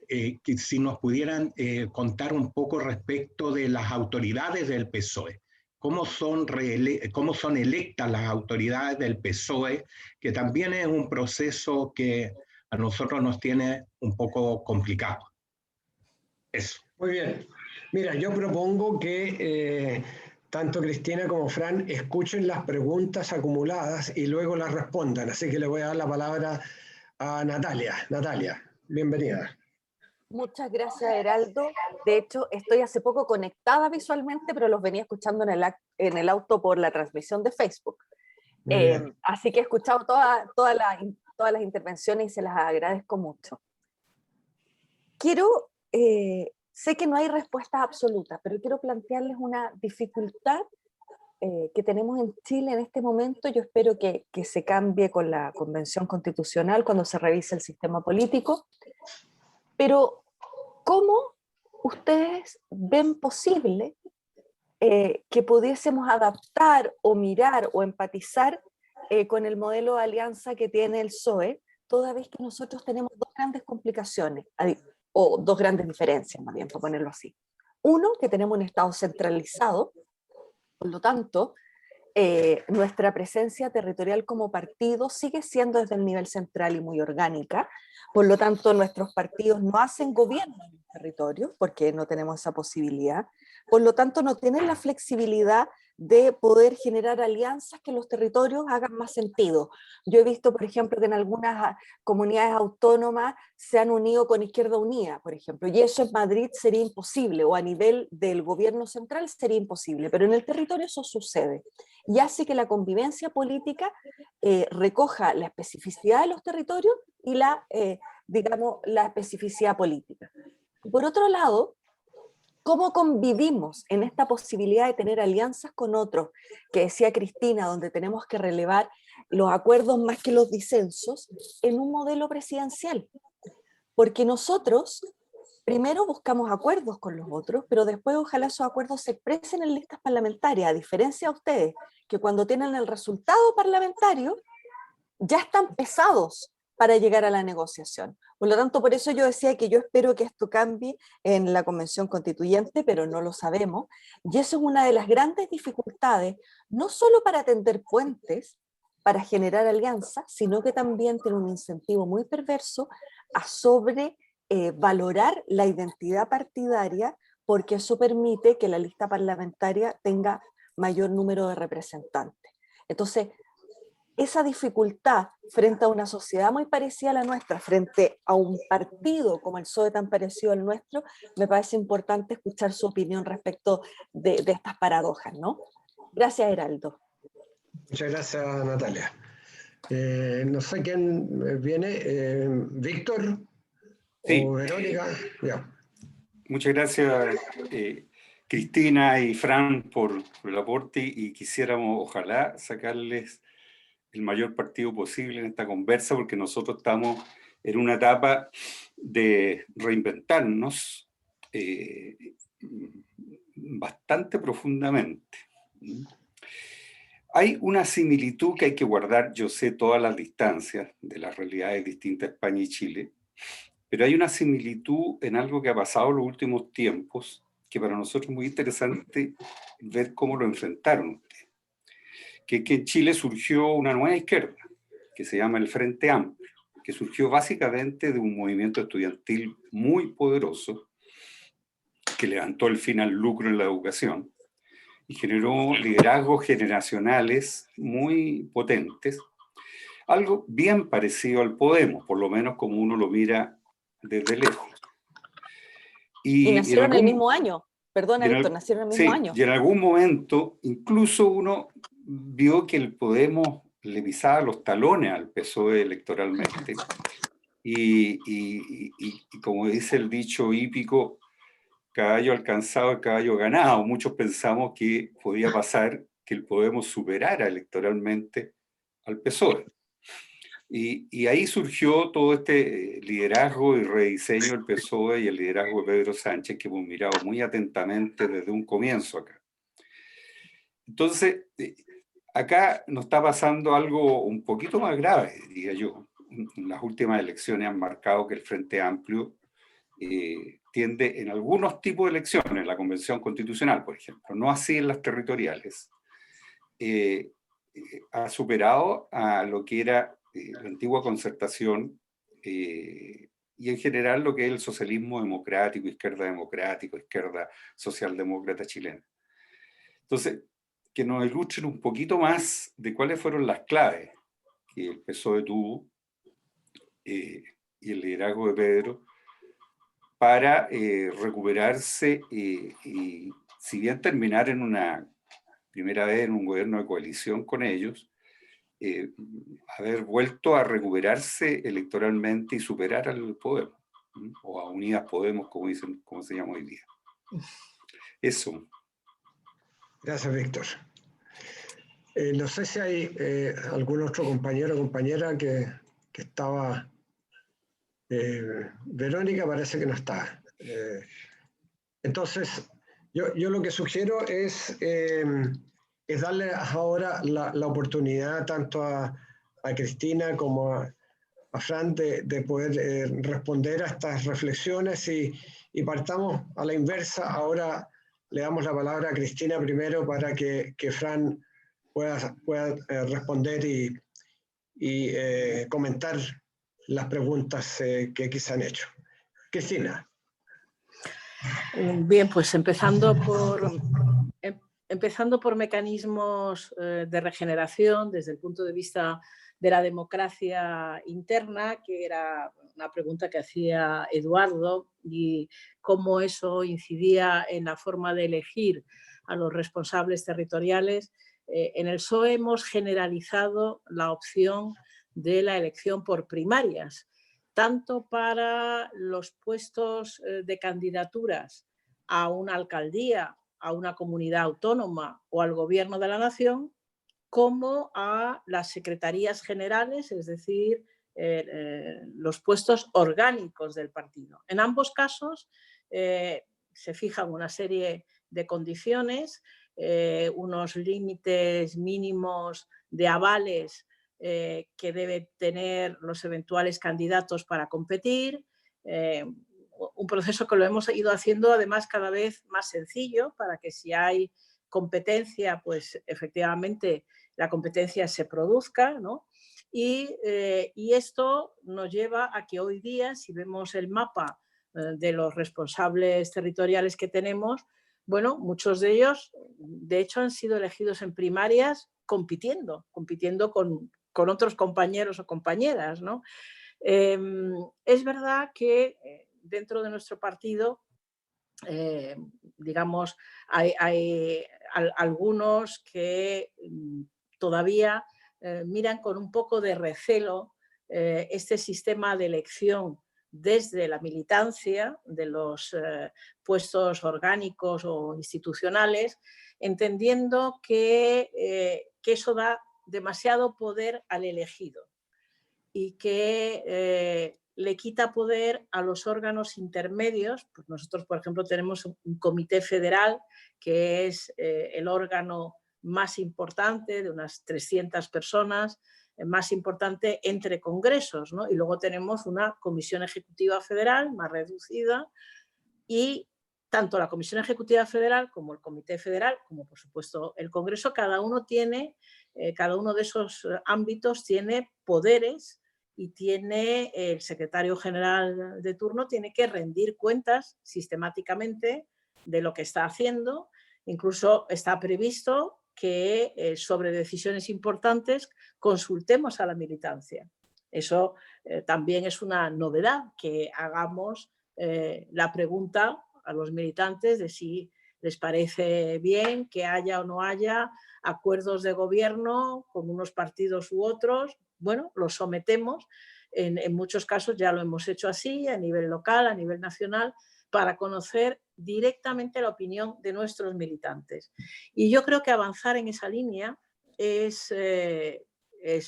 que si nos pudieran contar un poco respecto de las autoridades del PSOE. ¿Cómo son electas las autoridades del PSOE? Que también es un proceso que a nosotros nos tiene un poco complicado. Eso. Muy bien. Mira, yo propongo que tanto Cristina como Fran escuchen las preguntas acumuladas y luego las respondan. Así que le voy a dar la palabra a Natalia. Natalia, bienvenida. Muchas gracias, Heraldo. De hecho, estoy hace poco conectada visualmente, pero los venía escuchando en el auto por la transmisión de Facebook. Así que he escuchado todas las intervenciones y se las agradezco mucho. Sé que no hay respuestas absolutas, pero quiero plantearles una dificultad que tenemos en Chile en este momento. Yo espero que se cambie con la Convención Constitucional cuando se revise el sistema político. Pero, ¿cómo ustedes ven posible que pudiésemos adaptar o mirar o empatizar con el modelo de alianza que tiene el PSOE, toda vez que nosotros tenemos dos grandes complicaciones, o dos grandes diferencias, más bien, por ponerlo así? Uno, que tenemos un Estado centralizado, por lo tanto, nuestra presencia territorial como partido sigue siendo desde el nivel central y muy orgánica. Por lo tanto, nuestros partidos no hacen gobierno en el territorio porque no tenemos esa posibilidad. Por lo tanto, no tienen la flexibilidad de poder generar alianzas que los territorios hagan más sentido. Yo he visto, por ejemplo, que en algunas comunidades autónomas se han unido con Izquierda Unida, por ejemplo, y eso en Madrid sería imposible, o a nivel del gobierno central sería imposible, pero en el territorio eso sucede, y hace que la convivencia política recoja la especificidad de los territorios y la especificidad política. Por otro lado, ¿cómo convivimos en esta posibilidad de tener alianzas con otros? Que decía Cristina, donde tenemos que relevar los acuerdos más que los disensos en un modelo presidencial. Porque nosotros primero buscamos acuerdos con los otros, pero después ojalá esos acuerdos se expresen en listas parlamentarias, a diferencia de ustedes, que cuando tienen el resultado parlamentario ya están pesados para llegar a la negociación. Por lo tanto, por eso yo decía que yo espero que esto cambie en la Convención Constituyente, pero no lo sabemos. Y eso es una de las grandes dificultades, no solo para tender puentes, para generar alianzas, sino que también tiene un incentivo muy perverso a sobrevalorar la identidad partidaria, porque eso permite que la lista parlamentaria tenga mayor número de representantes. Entonces, esa dificultad frente a una sociedad muy parecida a la nuestra, frente a un partido como el PSOE tan parecido al nuestro, me parece importante escuchar su opinión respecto de estas paradojas, ¿no? Gracias, Heraldo. Muchas gracias, Natalia. No sé quién viene, Víctor Sí. o Verónica. Ya. Muchas gracias, Cristina y Fran, por el aporte, y quisiéramos, ojalá, sacarles el mayor partido posible en esta conversa, porque nosotros estamos en una etapa de reinventarnos bastante profundamente. Hay una similitud que hay que guardar, yo sé, todas las distancias de las realidades distintas de España y Chile, pero hay una similitud en algo que ha pasado en los últimos tiempos, que para nosotros es muy interesante ver cómo lo enfrentaron ustedes. Que en Chile surgió una nueva izquierda, que se llama el Frente Amplio, que surgió básicamente de un movimiento estudiantil muy poderoso, que levantó el fin al lucro en la educación, y generó liderazgos generacionales muy potentes, algo bien parecido al Podemos, por lo menos como uno lo mira desde lejos. Y nacieron el mismo año, perdona Víctor, nacieron el mismo año. Y en algún momento incluso uno vio que el Podemos le pisaba los talones al PSOE electoralmente. Y como dice el dicho hípico, caballo alcanzado, el caballo ganado. Muchos pensamos que podía pasar que el Podemos superara electoralmente al PSOE. Y ahí surgió todo este liderazgo y rediseño del PSOE y el liderazgo de Pedro Sánchez, que hemos mirado muy atentamente desde un comienzo acá. Entonces, acá nos está pasando algo un poquito más grave, diría yo. Las últimas elecciones han marcado que el Frente Amplio tiende en algunos tipos de elecciones, la Convención Constitucional, por ejemplo, no así en las territoriales, ha superado a lo que era la antigua concertación y en general lo que es el socialismo democrático, izquierda socialdemócrata chilena. Entonces, que nos ilustren un poquito más de cuáles fueron las claves que el PSOE tuvo y el liderazgo de Pedro para recuperarse y si bien terminar en una primera vez en un gobierno de coalición con ellos, haber vuelto a recuperarse electoralmente y superar al Podemos, o a Unidas Podemos, como dicen, como se llama hoy día. Eso. Gracias, Víctor. No sé si hay algún otro compañero o compañera que estaba... Verónica parece que no está. Entonces, yo lo que sugiero es darle ahora la oportunidad tanto a Cristina como a Fran de poder responder a estas reflexiones y partamos a la inversa. Ahora le damos la palabra a Cristina primero para que Fran pueda responder y comentar las preguntas que aquí se han hecho. Cristina. Bien, pues empezando por mecanismos de regeneración desde el punto de vista de la democracia interna, que era una pregunta que hacía Eduardo, y cómo eso incidía en la forma de elegir a los responsables territoriales. En el PSOE hemos generalizado la opción de la elección por primarias, tanto para los puestos de candidaturas a una alcaldía, a una comunidad autónoma o al gobierno de la nación, como a las secretarías generales, es decir, los puestos orgánicos del partido. En ambos casos se fijan una serie de condiciones, unos límites mínimos de avales que deben tener los eventuales candidatos para competir, un proceso que lo hemos ido haciendo además cada vez más sencillo para que si hay competencia, pues efectivamente la competencia se produzca, ¿no? Y esto nos lleva a que hoy día, si vemos el mapa de los responsables territoriales que tenemos, bueno, muchos de ellos, de hecho, han sido elegidos en primarias compitiendo con otros compañeros o compañeras, ¿no? Es verdad que dentro de nuestro partido, digamos, hay algunos que todavía miran con un poco de recelo este sistema de elección desde la militancia de los puestos orgánicos o institucionales, entendiendo que eso da demasiado poder al elegido y que le quita poder a los órganos intermedios. Pues nosotros, por ejemplo, tenemos un comité federal que es el órgano más importante, de unas 300 personas, más importante entre congresos, ¿no? Y luego tenemos una comisión ejecutiva federal más reducida, y tanto la comisión ejecutiva federal como el comité federal, como por supuesto el Congreso, cada uno de esos ámbitos tiene poderes y tiene el secretario general de turno tiene que rendir cuentas sistemáticamente de lo que está haciendo. Incluso está previsto que sobre decisiones importantes consultemos a la militancia. Eso también es una novedad, que hagamos la pregunta a los militantes de si les parece bien que haya o no haya acuerdos de gobierno con unos partidos u otros. Bueno, los sometemos, en muchos casos ya lo hemos hecho así, a nivel local, a nivel nacional, para conocer directamente la opinión de nuestros militantes. Y yo creo que avanzar en esa línea es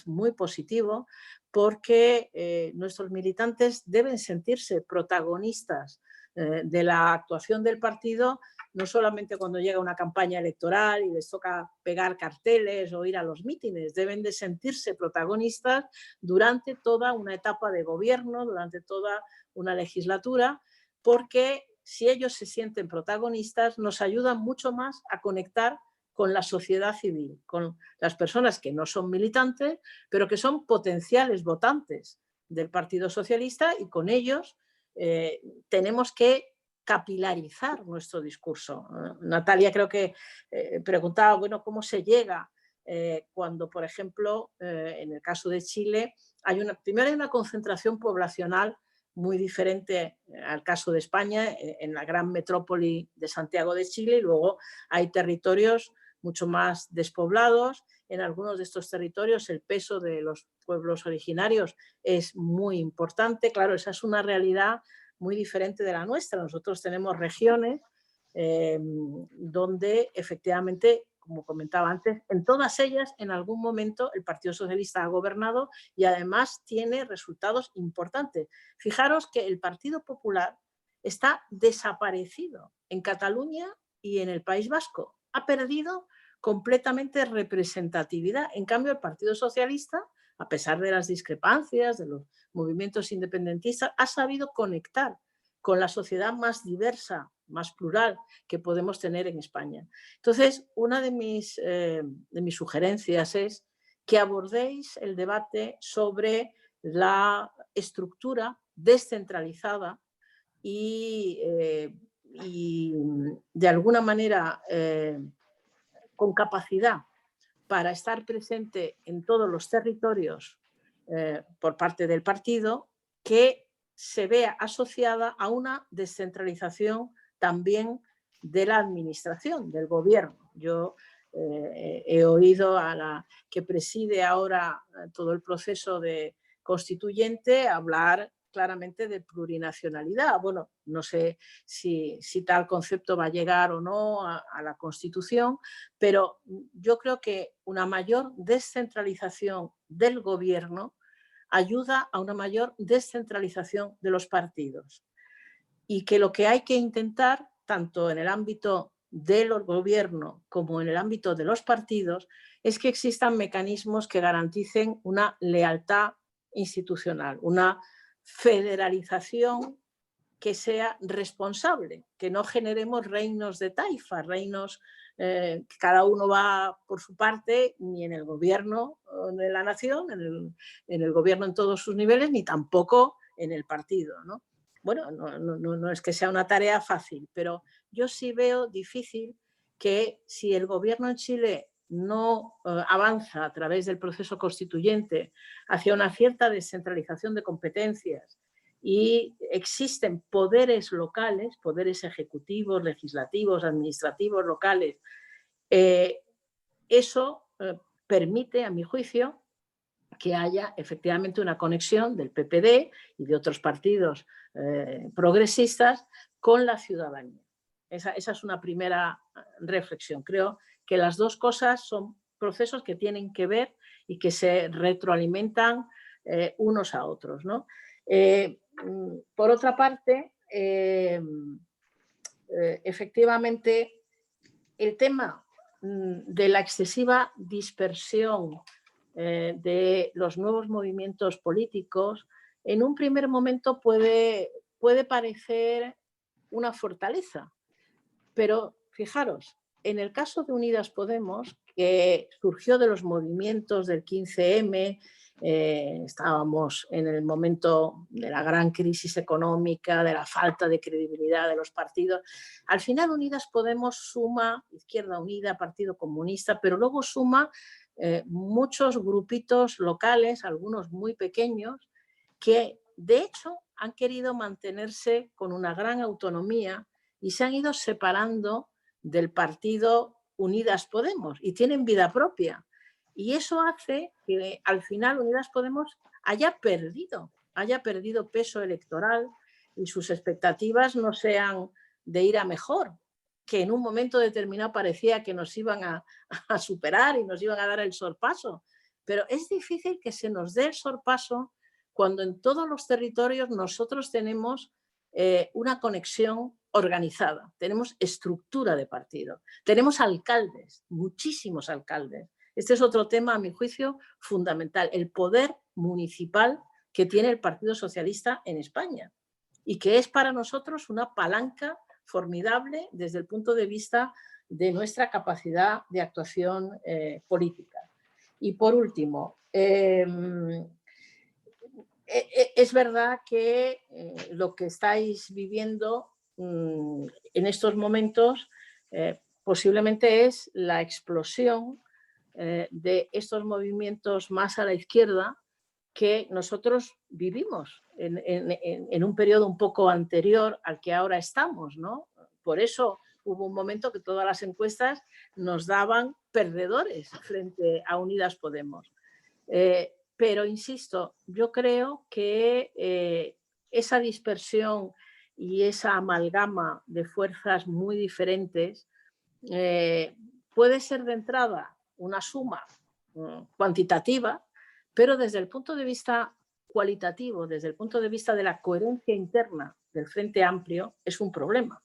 muy positivo, porque nuestros militantes deben sentirse protagonistas de la actuación del partido, no solamente cuando llega una campaña electoral y les toca pegar carteles o ir a los mítines, deben de sentirse protagonistas durante toda una etapa de gobierno, durante toda una legislatura, porque si ellos se sienten protagonistas nos ayudan mucho más a conectar con la sociedad civil, con las personas que no son militantes, pero que son potenciales votantes del Partido Socialista, y con ellos tenemos que capilarizar nuestro discurso. Natalia creo que preguntaba, bueno, ¿cómo se llega cuando, por ejemplo, en el caso de Chile, primero hay una concentración poblacional muy diferente al caso de España, en la gran metrópoli de Santiago de Chile, y luego hay territorios mucho más despoblados. En algunos de estos territorios el peso de los pueblos originarios es muy importante. Claro, esa es una realidad muy diferente de la nuestra. Nosotros tenemos regiones donde efectivamente, como comentaba antes, en todas ellas en algún momento el Partido Socialista ha gobernado y además tiene resultados importantes. Fijaros que el Partido Popular está desaparecido en Cataluña y en el País Vasco. Ha perdido completamente representatividad. En cambio, el Partido Socialista, a pesar de las discrepancias de los movimientos independentistas, ha sabido conectar con la sociedad más diversa, más plural que podemos tener en España. Entonces, una de mis sugerencias es que abordéis el debate sobre la estructura descentralizada y de alguna manera con capacidad para estar presente en todos los territorios por parte del partido, que se vea asociada a una descentralización también de la administración, del gobierno. Yo he oído a la que preside ahora todo el proceso de constituyente hablar claramente de plurinacionalidad. Bueno, no sé si tal concepto va a llegar o no a la Constitución, pero yo creo que una mayor descentralización del gobierno ayuda a una mayor descentralización de los partidos. Y que lo que hay que intentar, tanto en el ámbito del gobierno como en el ámbito de los partidos, es que existan mecanismos que garanticen una lealtad institucional, una federalización que sea responsable, que no generemos reinos de taifa, reinos que cada uno va por su parte, ni en el gobierno de la nación, en el gobierno en todos sus niveles, ni tampoco en el partido, ¿no? Bueno, no es que sea una tarea fácil, pero yo sí veo difícil que si el gobierno en Chile no avanza a través del proceso constituyente hacia una cierta descentralización de competencias y existen poderes locales, poderes ejecutivos, legislativos, administrativos locales, eso permite, a mi juicio, que haya efectivamente una conexión del PPD y de otros partidos progresistas con la ciudadanía. Esa es una primera reflexión. Creo que las dos cosas son procesos que tienen que ver y que se retroalimentan unos a otros, ¿no? Por otra parte, efectivamente, el tema de la excesiva dispersión de los nuevos movimientos políticos, en un primer momento puede parecer una fortaleza. Pero fijaros, en el caso de Unidas Podemos, que surgió de los movimientos del 15M, estábamos en el momento de la gran crisis económica, de la falta de credibilidad de los partidos. Al final Unidas Podemos suma, Izquierda Unida, Partido Comunista, pero luego suma muchos grupitos locales, algunos muy pequeños, que de hecho han querido mantenerse con una gran autonomía y se han ido separando del partido Unidas Podemos y tienen vida propia. Y eso hace que al final Unidas Podemos haya perdido peso electoral y sus expectativas no sean de ir a mejor, que en un momento determinado parecía que nos iban a superar y nos iban a dar el sorpaso. Pero es difícil que se nos dé el sorpaso cuando en todos los territorios nosotros tenemos una conexión organizada, tenemos estructura de partido, tenemos alcaldes, muchísimos alcaldes. Este es otro tema, a mi juicio, fundamental, el poder municipal que tiene el Partido Socialista en España y que es para nosotros una palanca formidable desde el punto de vista de nuestra capacidad de actuación política. Y por último, es verdad que lo que estáis viviendo en estos momentos posiblemente es la explosión de estos movimientos más a la izquierda que nosotros vivimos en un periodo un poco anterior al que ahora estamos, ¿no? Por eso hubo un momento que todas las encuestas nos daban perdedores frente a Unidas Podemos. Pero, insisto, yo creo que esa dispersión y esa amalgama de fuerzas muy diferentes puede ser de entrada una suma cuantitativa, pero desde el punto de vista cualitativo, desde el punto de vista de la coherencia interna del Frente Amplio, es un problema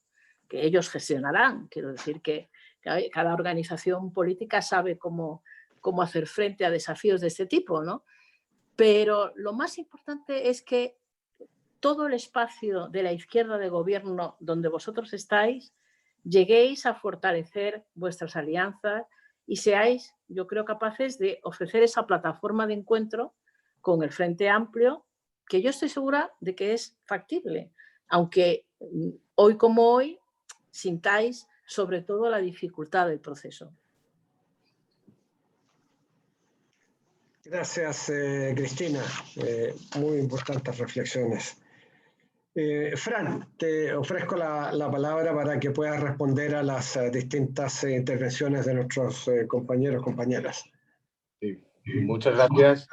que ellos gestionarán. Quiero decir que cada organización política sabe cómo hacer frente a desafíos de este tipo, ¿no? Pero lo más importante es que todo el espacio de la izquierda de gobierno donde vosotros estáis, lleguéis a fortalecer vuestras alianzas y seáis, yo creo, capaces de ofrecer esa plataforma de encuentro con el Frente Amplio, que yo estoy segura de que es factible, aunque hoy como hoy sintáis sobre todo la dificultad del proceso. Gracias, Cristina. Muy importantes reflexiones. Fran, te ofrezco la palabra para que puedas responder a las distintas intervenciones de nuestros compañeros y compañeras. Sí. Muchas gracias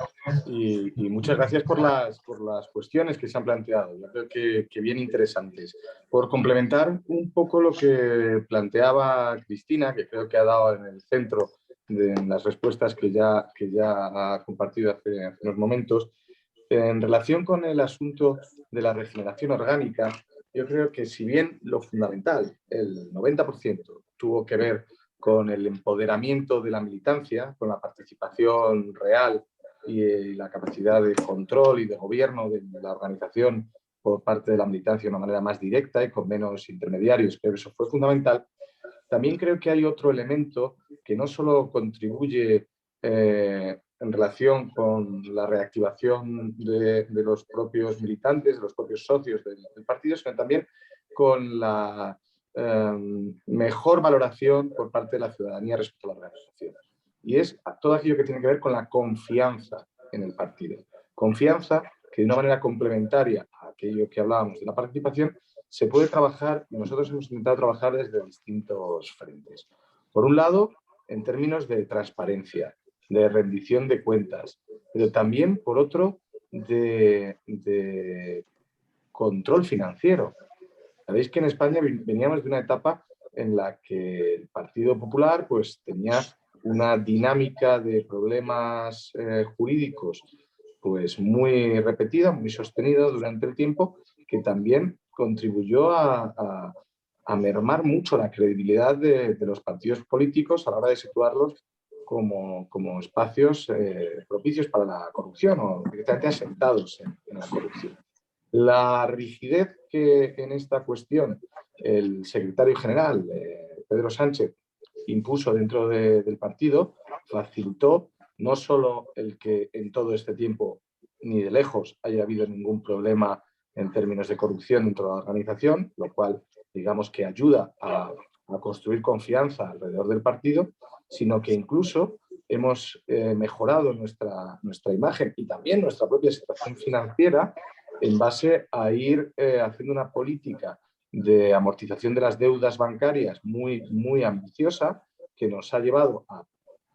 y muchas gracias por las cuestiones que se han planteado. Yo creo que bien interesantes. Por complementar un poco lo que planteaba Cristina, que creo que ha dado en el centro de las respuestas que ya ha compartido hace unos momentos, en relación con el asunto de la regeneración orgánica, yo creo que si bien lo fundamental, el 90%, tuvo que ver con el empoderamiento de la militancia, con la participación real y la capacidad de control y de gobierno de la organización por parte de la militancia de una manera más directa y con menos intermediarios, creo que eso fue fundamental. También creo que hay otro elemento que no solo contribuye en relación con la reactivación de los propios militantes, de los propios socios del partido, sino también con la mejor valoración por parte de la ciudadanía respecto a la organización. Y es todo aquello que tiene que ver con la confianza en el partido. Confianza que de una manera complementaria a aquello que hablábamos de la participación, se puede trabajar, y nosotros hemos intentado trabajar desde distintos frentes. Por un lado, en términos de transparencia, de rendición de cuentas, pero también, por otro, de control financiero. Sabéis que en España veníamos de una etapa en la que el Partido Popular pues, tenía una dinámica de problemas jurídicos pues, muy repetida, muy sostenida durante el tiempo, que también contribuyó a mermar mucho la credibilidad de los partidos políticos a la hora de situarlos como espacios propicios para la corrupción o directamente asentados en la corrupción. La rigidez que en esta cuestión el secretario general, Pedro Sánchez, impuso dentro del partido, facilitó no solo el que en todo este tiempo ni de lejos haya habido ningún problema en términos de corrupción dentro de la organización, lo cual digamos que ayuda a construir confianza alrededor del partido, sino que incluso hemos mejorado nuestra imagen y también nuestra propia situación financiera en base a ir haciendo una política de amortización de las deudas bancarias muy ambiciosa, que nos ha llevado a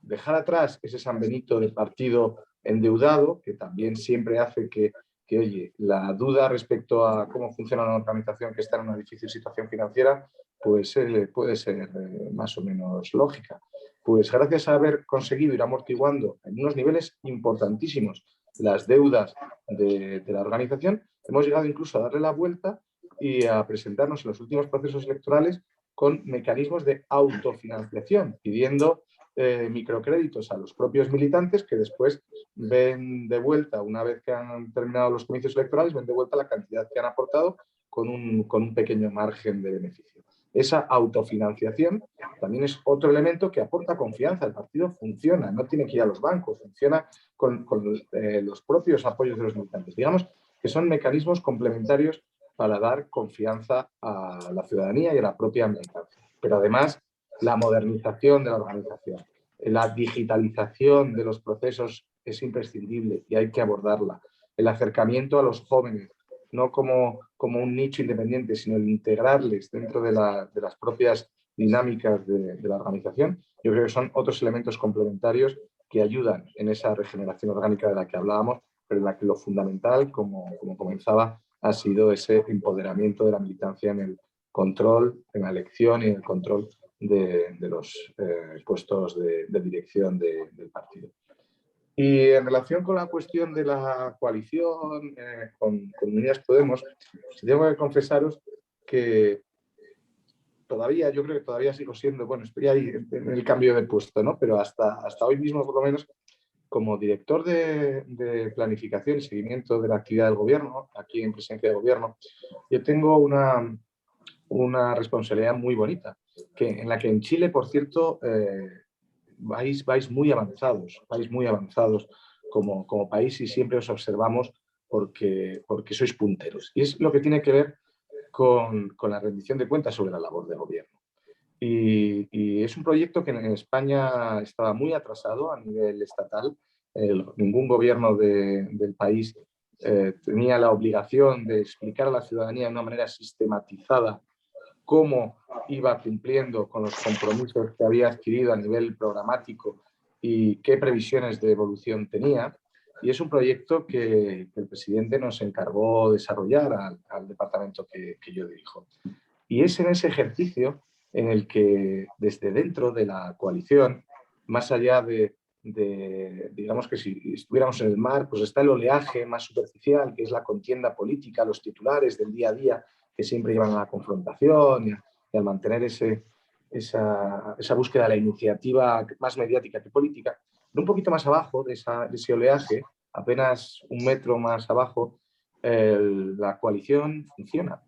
dejar atrás ese San Benito del partido endeudado, que también siempre hace que oye, la duda respecto a cómo funciona una organización que está en una difícil situación financiera, pues puede ser más o menos lógica. Pues gracias a haber conseguido ir amortiguando en unos niveles importantísimos las deudas de la organización, hemos llegado incluso a darle la vuelta y a presentarnos en los últimos procesos electorales con mecanismos de autofinanciación, pidiendo microcréditos a los propios militantes que después ven de vuelta, una vez que han terminado los comicios electorales, ven de vuelta la cantidad que han aportado con un pequeño margen de beneficio. Esa autofinanciación también es otro elemento que aporta confianza. El partido funciona, no tiene que ir a los bancos, funciona con los propios apoyos de los militantes. Digamos que son mecanismos complementarios para dar confianza a la ciudadanía y a la propia militancia. Pero además, la modernización de la organización, la digitalización de los procesos es imprescindible y hay que abordarla. El acercamiento a los jóvenes, no como un nicho independiente, sino el integrarles dentro de las propias dinámicas de la organización, yo creo que son otros elementos complementarios que ayudan en esa regeneración orgánica de la que hablábamos, pero en la que lo fundamental, como comenzaba, ha sido ese empoderamiento de la militancia en el control, en la elección y en el control de los puestos de dirección del partido. Y en relación con la cuestión de la coalición con Unidas Podemos, tengo que confesaros que todavía, yo creo que todavía sigo siendo, bueno, estoy ahí en el cambio de puesto, ¿no? Pero hasta hoy mismo, por lo menos, como director de planificación y seguimiento de la actividad del gobierno, aquí en Presidencia de Gobierno, yo tengo una responsabilidad muy bonita, en la que en Chile, por cierto, vais muy avanzados como país y siempre os observamos porque sois punteros. Y es lo que tiene que ver con la rendición de cuentas sobre la labor de gobierno. Y es un proyecto que en España estaba muy atrasado a nivel estatal. Ningún gobierno del país tenía la obligación de explicar a la ciudadanía de una manera sistematizada cómo iba cumpliendo con los compromisos que había adquirido a nivel programático y qué previsiones de evolución tenía. Y es un proyecto que el presidente nos encargó desarrollar al departamento que yo dirijo. Y es en ese ejercicio en el que desde dentro de la coalición, más allá digamos que si estuviéramos en el mar, pues está el oleaje más superficial, que es la contienda política, los titulares del día a día que siempre llevan a la confrontación y al mantener esa búsqueda de la iniciativa más mediática que política. Pero un poquito más abajo de ese oleaje, apenas 1 metro más abajo, la coalición funciona.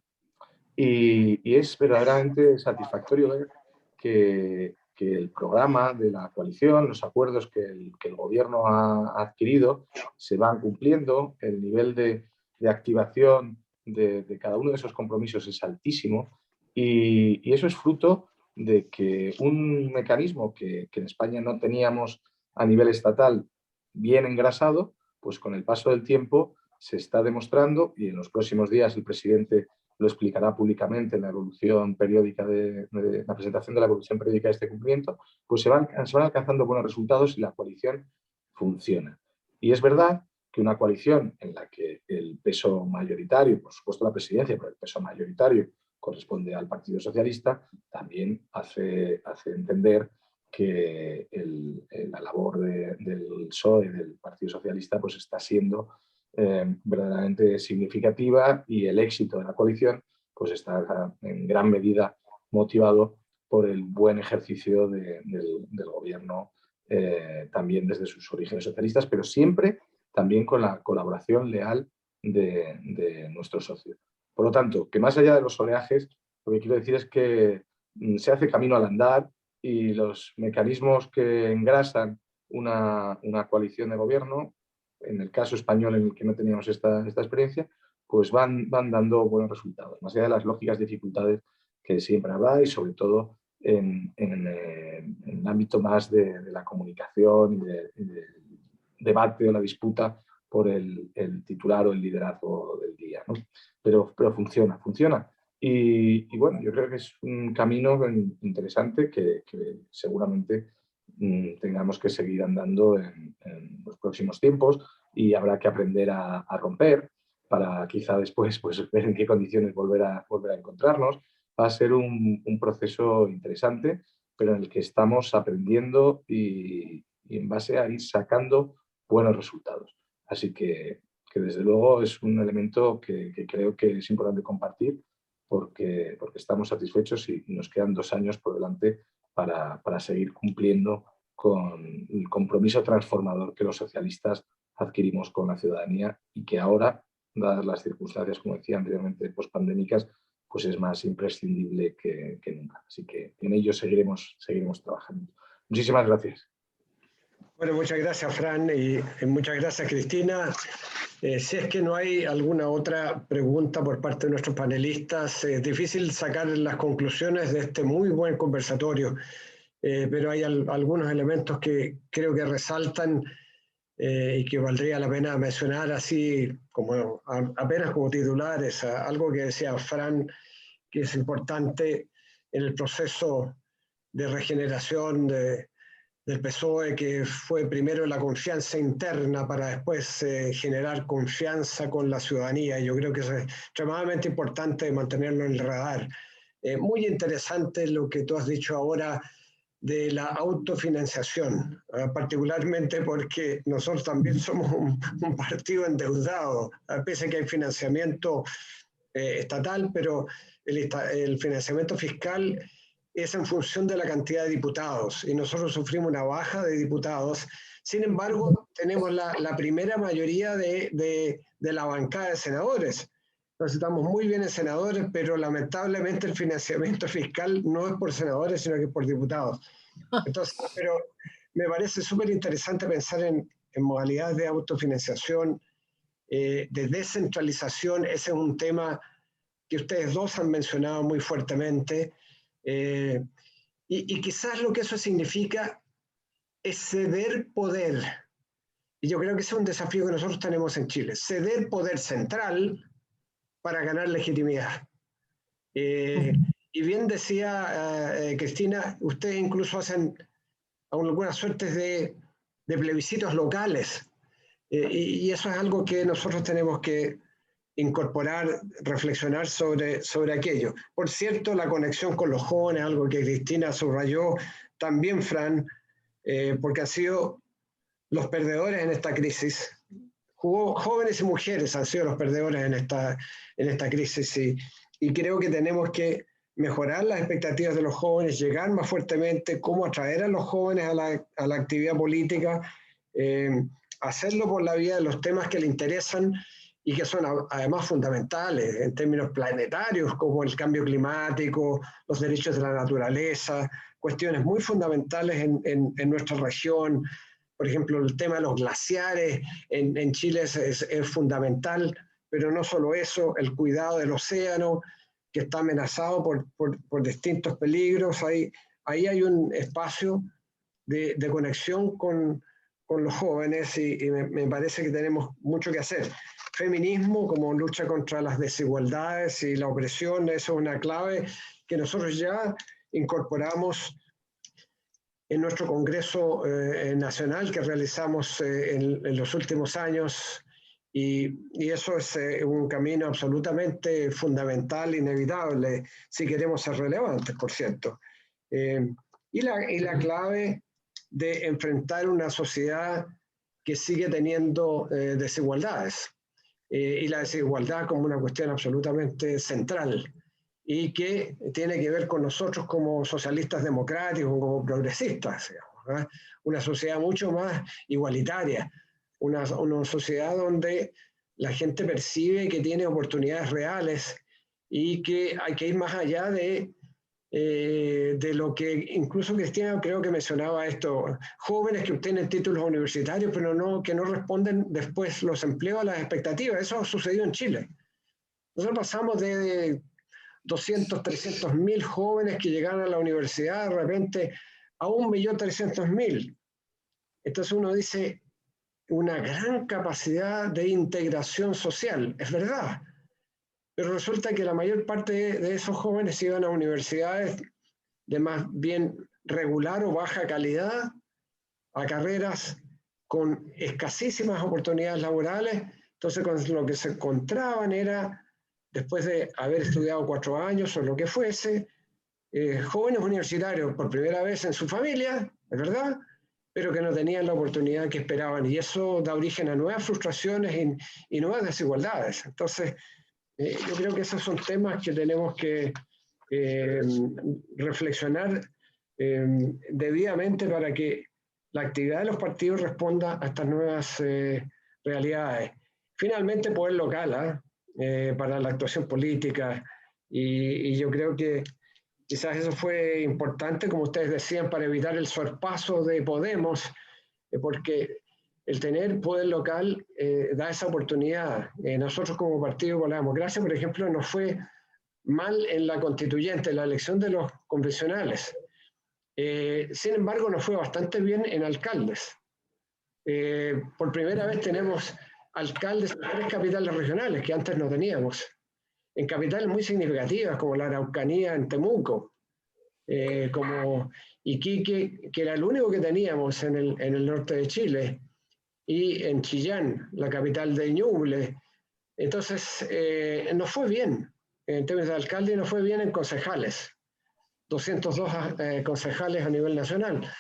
Y es verdaderamente satisfactorio ver que el programa de la coalición, los acuerdos que el gobierno ha adquirido, se van cumpliendo, el nivel de activación de cada uno de esos compromisos es altísimo y eso es fruto de que un mecanismo que en España no teníamos a nivel estatal bien engrasado, pues con el paso del tiempo se está demostrando, y en los próximos días el presidente lo explicará públicamente en la evolución periódica la presentación de la evolución periódica de este cumplimiento, pues se van alcanzando buenos resultados y la coalición funciona. Y es verdad que una coalición en la que el peso mayoritario, por supuesto la presidencia, pero el peso mayoritario corresponde al Partido Socialista, también hace entender que la labor del PSOE y del Partido Socialista pues está siendo verdaderamente significativa, y el éxito de la coalición pues está en gran medida motivado por el buen ejercicio del gobierno, también desde sus orígenes socialistas, pero siempre también con la colaboración leal de nuestros socios. Por lo tanto, que más allá de los oleajes, lo que quiero decir es que se hace camino al andar, y los mecanismos que engrasan una coalición de gobierno, en el caso español en el que no teníamos esta experiencia, pues van dando buenos resultados, más allá de las lógicas dificultades que siempre habrá, y sobre todo en el ámbito más de la comunicación y del debate o la disputa por el titular o el liderazgo del día, ¿no? Pero funciona. Y bueno, yo creo que es un camino interesante que seguramente tengamos que seguir andando en los próximos tiempos, y habrá que aprender a romper para quizá después pues, ver en qué condiciones volver a encontrarnos. Va a ser un proceso interesante, pero en el que estamos aprendiendo y en base a ir sacando buenos resultados. Así que desde luego es un elemento que creo que es importante compartir, porque estamos satisfechos y nos quedan 2 años por delante para seguir cumpliendo con el compromiso transformador que los socialistas adquirimos con la ciudadanía, y que ahora, dadas las circunstancias, como decía anteriormente, pospandémicas, pues es más imprescindible que nunca. Así que en ello seguiremos trabajando. Muchísimas gracias. Bueno, muchas gracias, Fran, y muchas gracias, Cristina. Si es que no hay alguna otra pregunta por parte de nuestros panelistas, es difícil sacar las conclusiones de este muy buen conversatorio, pero hay algunos elementos que creo que resaltan y que valdría la pena mencionar así como apenas como titulares. Algo que decía Fran, que es importante en el proceso de regeneración del PSOE, que fue primero la confianza interna para después generar confianza con la ciudadanía. Yo creo que es extremadamente importante mantenerlo en el radar. Muy interesante lo que tú has dicho ahora de la autofinanciación, particularmente porque nosotros también somos un partido endeudado, pese a que hay financiamiento estatal, pero el financiamiento fiscal es en función de la cantidad de diputados, y nosotros sufrimos una baja de diputados. Sin embargo, tenemos la primera mayoría de la bancada de senadores. Entonces estamos muy bien en senadores, pero lamentablemente el financiamiento fiscal no es por senadores, sino que es por diputados. Entonces, pero me parece súper interesante pensar en modalidades de autofinanciación, de descentralización. Ese es un tema que ustedes dos han mencionado muy fuertemente. Y quizás lo que eso significa es ceder poder. Y yo creo que ese es un desafío que nosotros tenemos en Chile, ceder poder central para ganar legitimidad. Y bien decía Cristina, ustedes incluso hacen algunas suertes de de plebiscitos locales. Y eso es algo que nosotros tenemos que incorporar, reflexionar sobre aquello. Por cierto, la conexión con los jóvenes, algo que Cristina subrayó, también Fran, porque han sido los perdedores en esta crisis. Jóvenes y mujeres han sido los perdedores en esta crisis y creo que tenemos que mejorar las expectativas de los jóvenes, llegar más fuertemente, cómo atraer a los jóvenes a la actividad política, hacerlo por la vía de los temas que les interesan y que son además fundamentales en términos planetarios, como el cambio climático, los derechos de la naturaleza, cuestiones muy fundamentales en nuestra región. Por ejemplo, el tema de los glaciares en Chile es fundamental, pero no solo eso, el cuidado del océano, que está amenazado por distintos peligros. Ahí hay un espacio de conexión con los jóvenes y me parece que tenemos mucho que hacer. Feminismo como lucha contra las desigualdades y la opresión, eso es una clave que nosotros ya incorporamos en nuestro Congreso Nacional que realizamos en los últimos años y eso es un camino absolutamente fundamental, inevitable, si queremos ser relevantes, por cierto. Y la clave de enfrentar una sociedad que sigue teniendo desigualdades y la desigualdad como una cuestión absolutamente central y que tiene que ver con nosotros como socialistas democráticos, como progresistas, digamos, ¿eh? Una sociedad mucho más igualitaria, una sociedad donde la gente percibe que tiene oportunidades reales y que hay que ir más allá de lo que incluso Cristina creo que mencionaba esto, jóvenes que obtienen títulos universitarios pero que no responden después los empleos a las expectativas. Eso ha sucedido en Chile. Nosotros pasamos de 200, 300 mil jóvenes que llegaron a la universidad de repente a 1.300.000. Entonces uno dice, una gran capacidad de integración social, es verdad, pero resulta que la mayor parte de esos jóvenes iban a universidades de más bien regular o baja calidad, a carreras con escasísimas oportunidades laborales. Entonces con lo que se encontraban era, después de haber estudiado 4 años o lo que fuese, jóvenes universitarios por primera vez en su familia, es verdad, pero que no tenían la oportunidad que esperaban. Y eso da origen a nuevas frustraciones y nuevas desigualdades. Entonces, yo creo que esos son temas que tenemos que reflexionar debidamente para que la actividad de los partidos responda a estas nuevas realidades. Finalmente, poder local para la actuación política. Y yo creo que quizás eso fue importante, como ustedes decían, para evitar el sorpaso de Podemos, porque el tener poder local da esa oportunidad. Nosotros como Partido por la Democracia, por ejemplo, nos fue mal en la constituyente, en la elección de los convencionales. Sin embargo, nos fue bastante bien en alcaldes. Por primera vez tenemos alcaldes en 3 capitales regionales que antes no teníamos. En capitales muy significativas como la Araucanía en Temuco, como Iquique, que era el único que teníamos en el norte de Chile, y en Chillán, la capital de Ñuble. Entonces, nos fue bien en términos de alcalde y nos fue bien en concejales, 202 concejales a nivel nacional.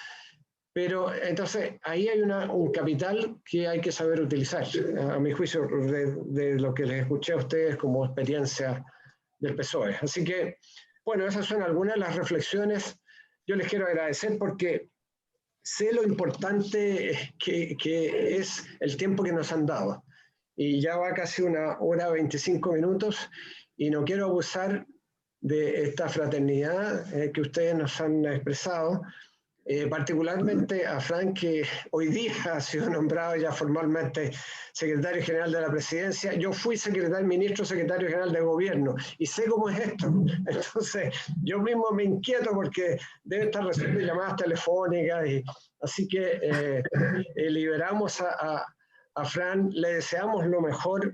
Pero entonces ahí hay un capital que hay que saber utilizar, a mi juicio, de lo que les escuché a ustedes como experiencia del PSOE. Así que, bueno, esas son algunas de las reflexiones. Yo les quiero agradecer porque sé lo importante que es el tiempo que nos han dado. Y ya va casi 1:25 y no quiero abusar de esta fraternidad que ustedes nos han expresado. Particularmente a Frank, que hoy día ha sido nombrado ya formalmente secretario general de la presidencia. Yo fui ministro secretario general de gobierno y sé cómo es esto. Entonces, yo mismo me inquieto porque debe estar recibiendo llamadas telefónicas. Así que liberamos a Fran, le deseamos lo mejor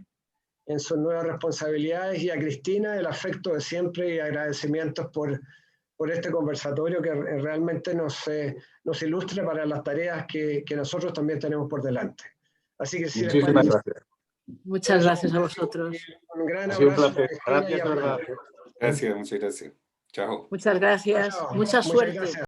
en sus nuevas responsabilidades y a Cristina el afecto de siempre y agradecimientos por por este conversatorio que realmente nos ilustra para las tareas que nosotros también tenemos por delante. Así que si muchísimas gracias. Muchas gracias a vosotros. Un gran Ha sido un abrazo. placer. Gracias, de verdad. Gracias, muchas gracias. Chao. Muchas gracias. Chao. Mucha Muchas suerte. gracias.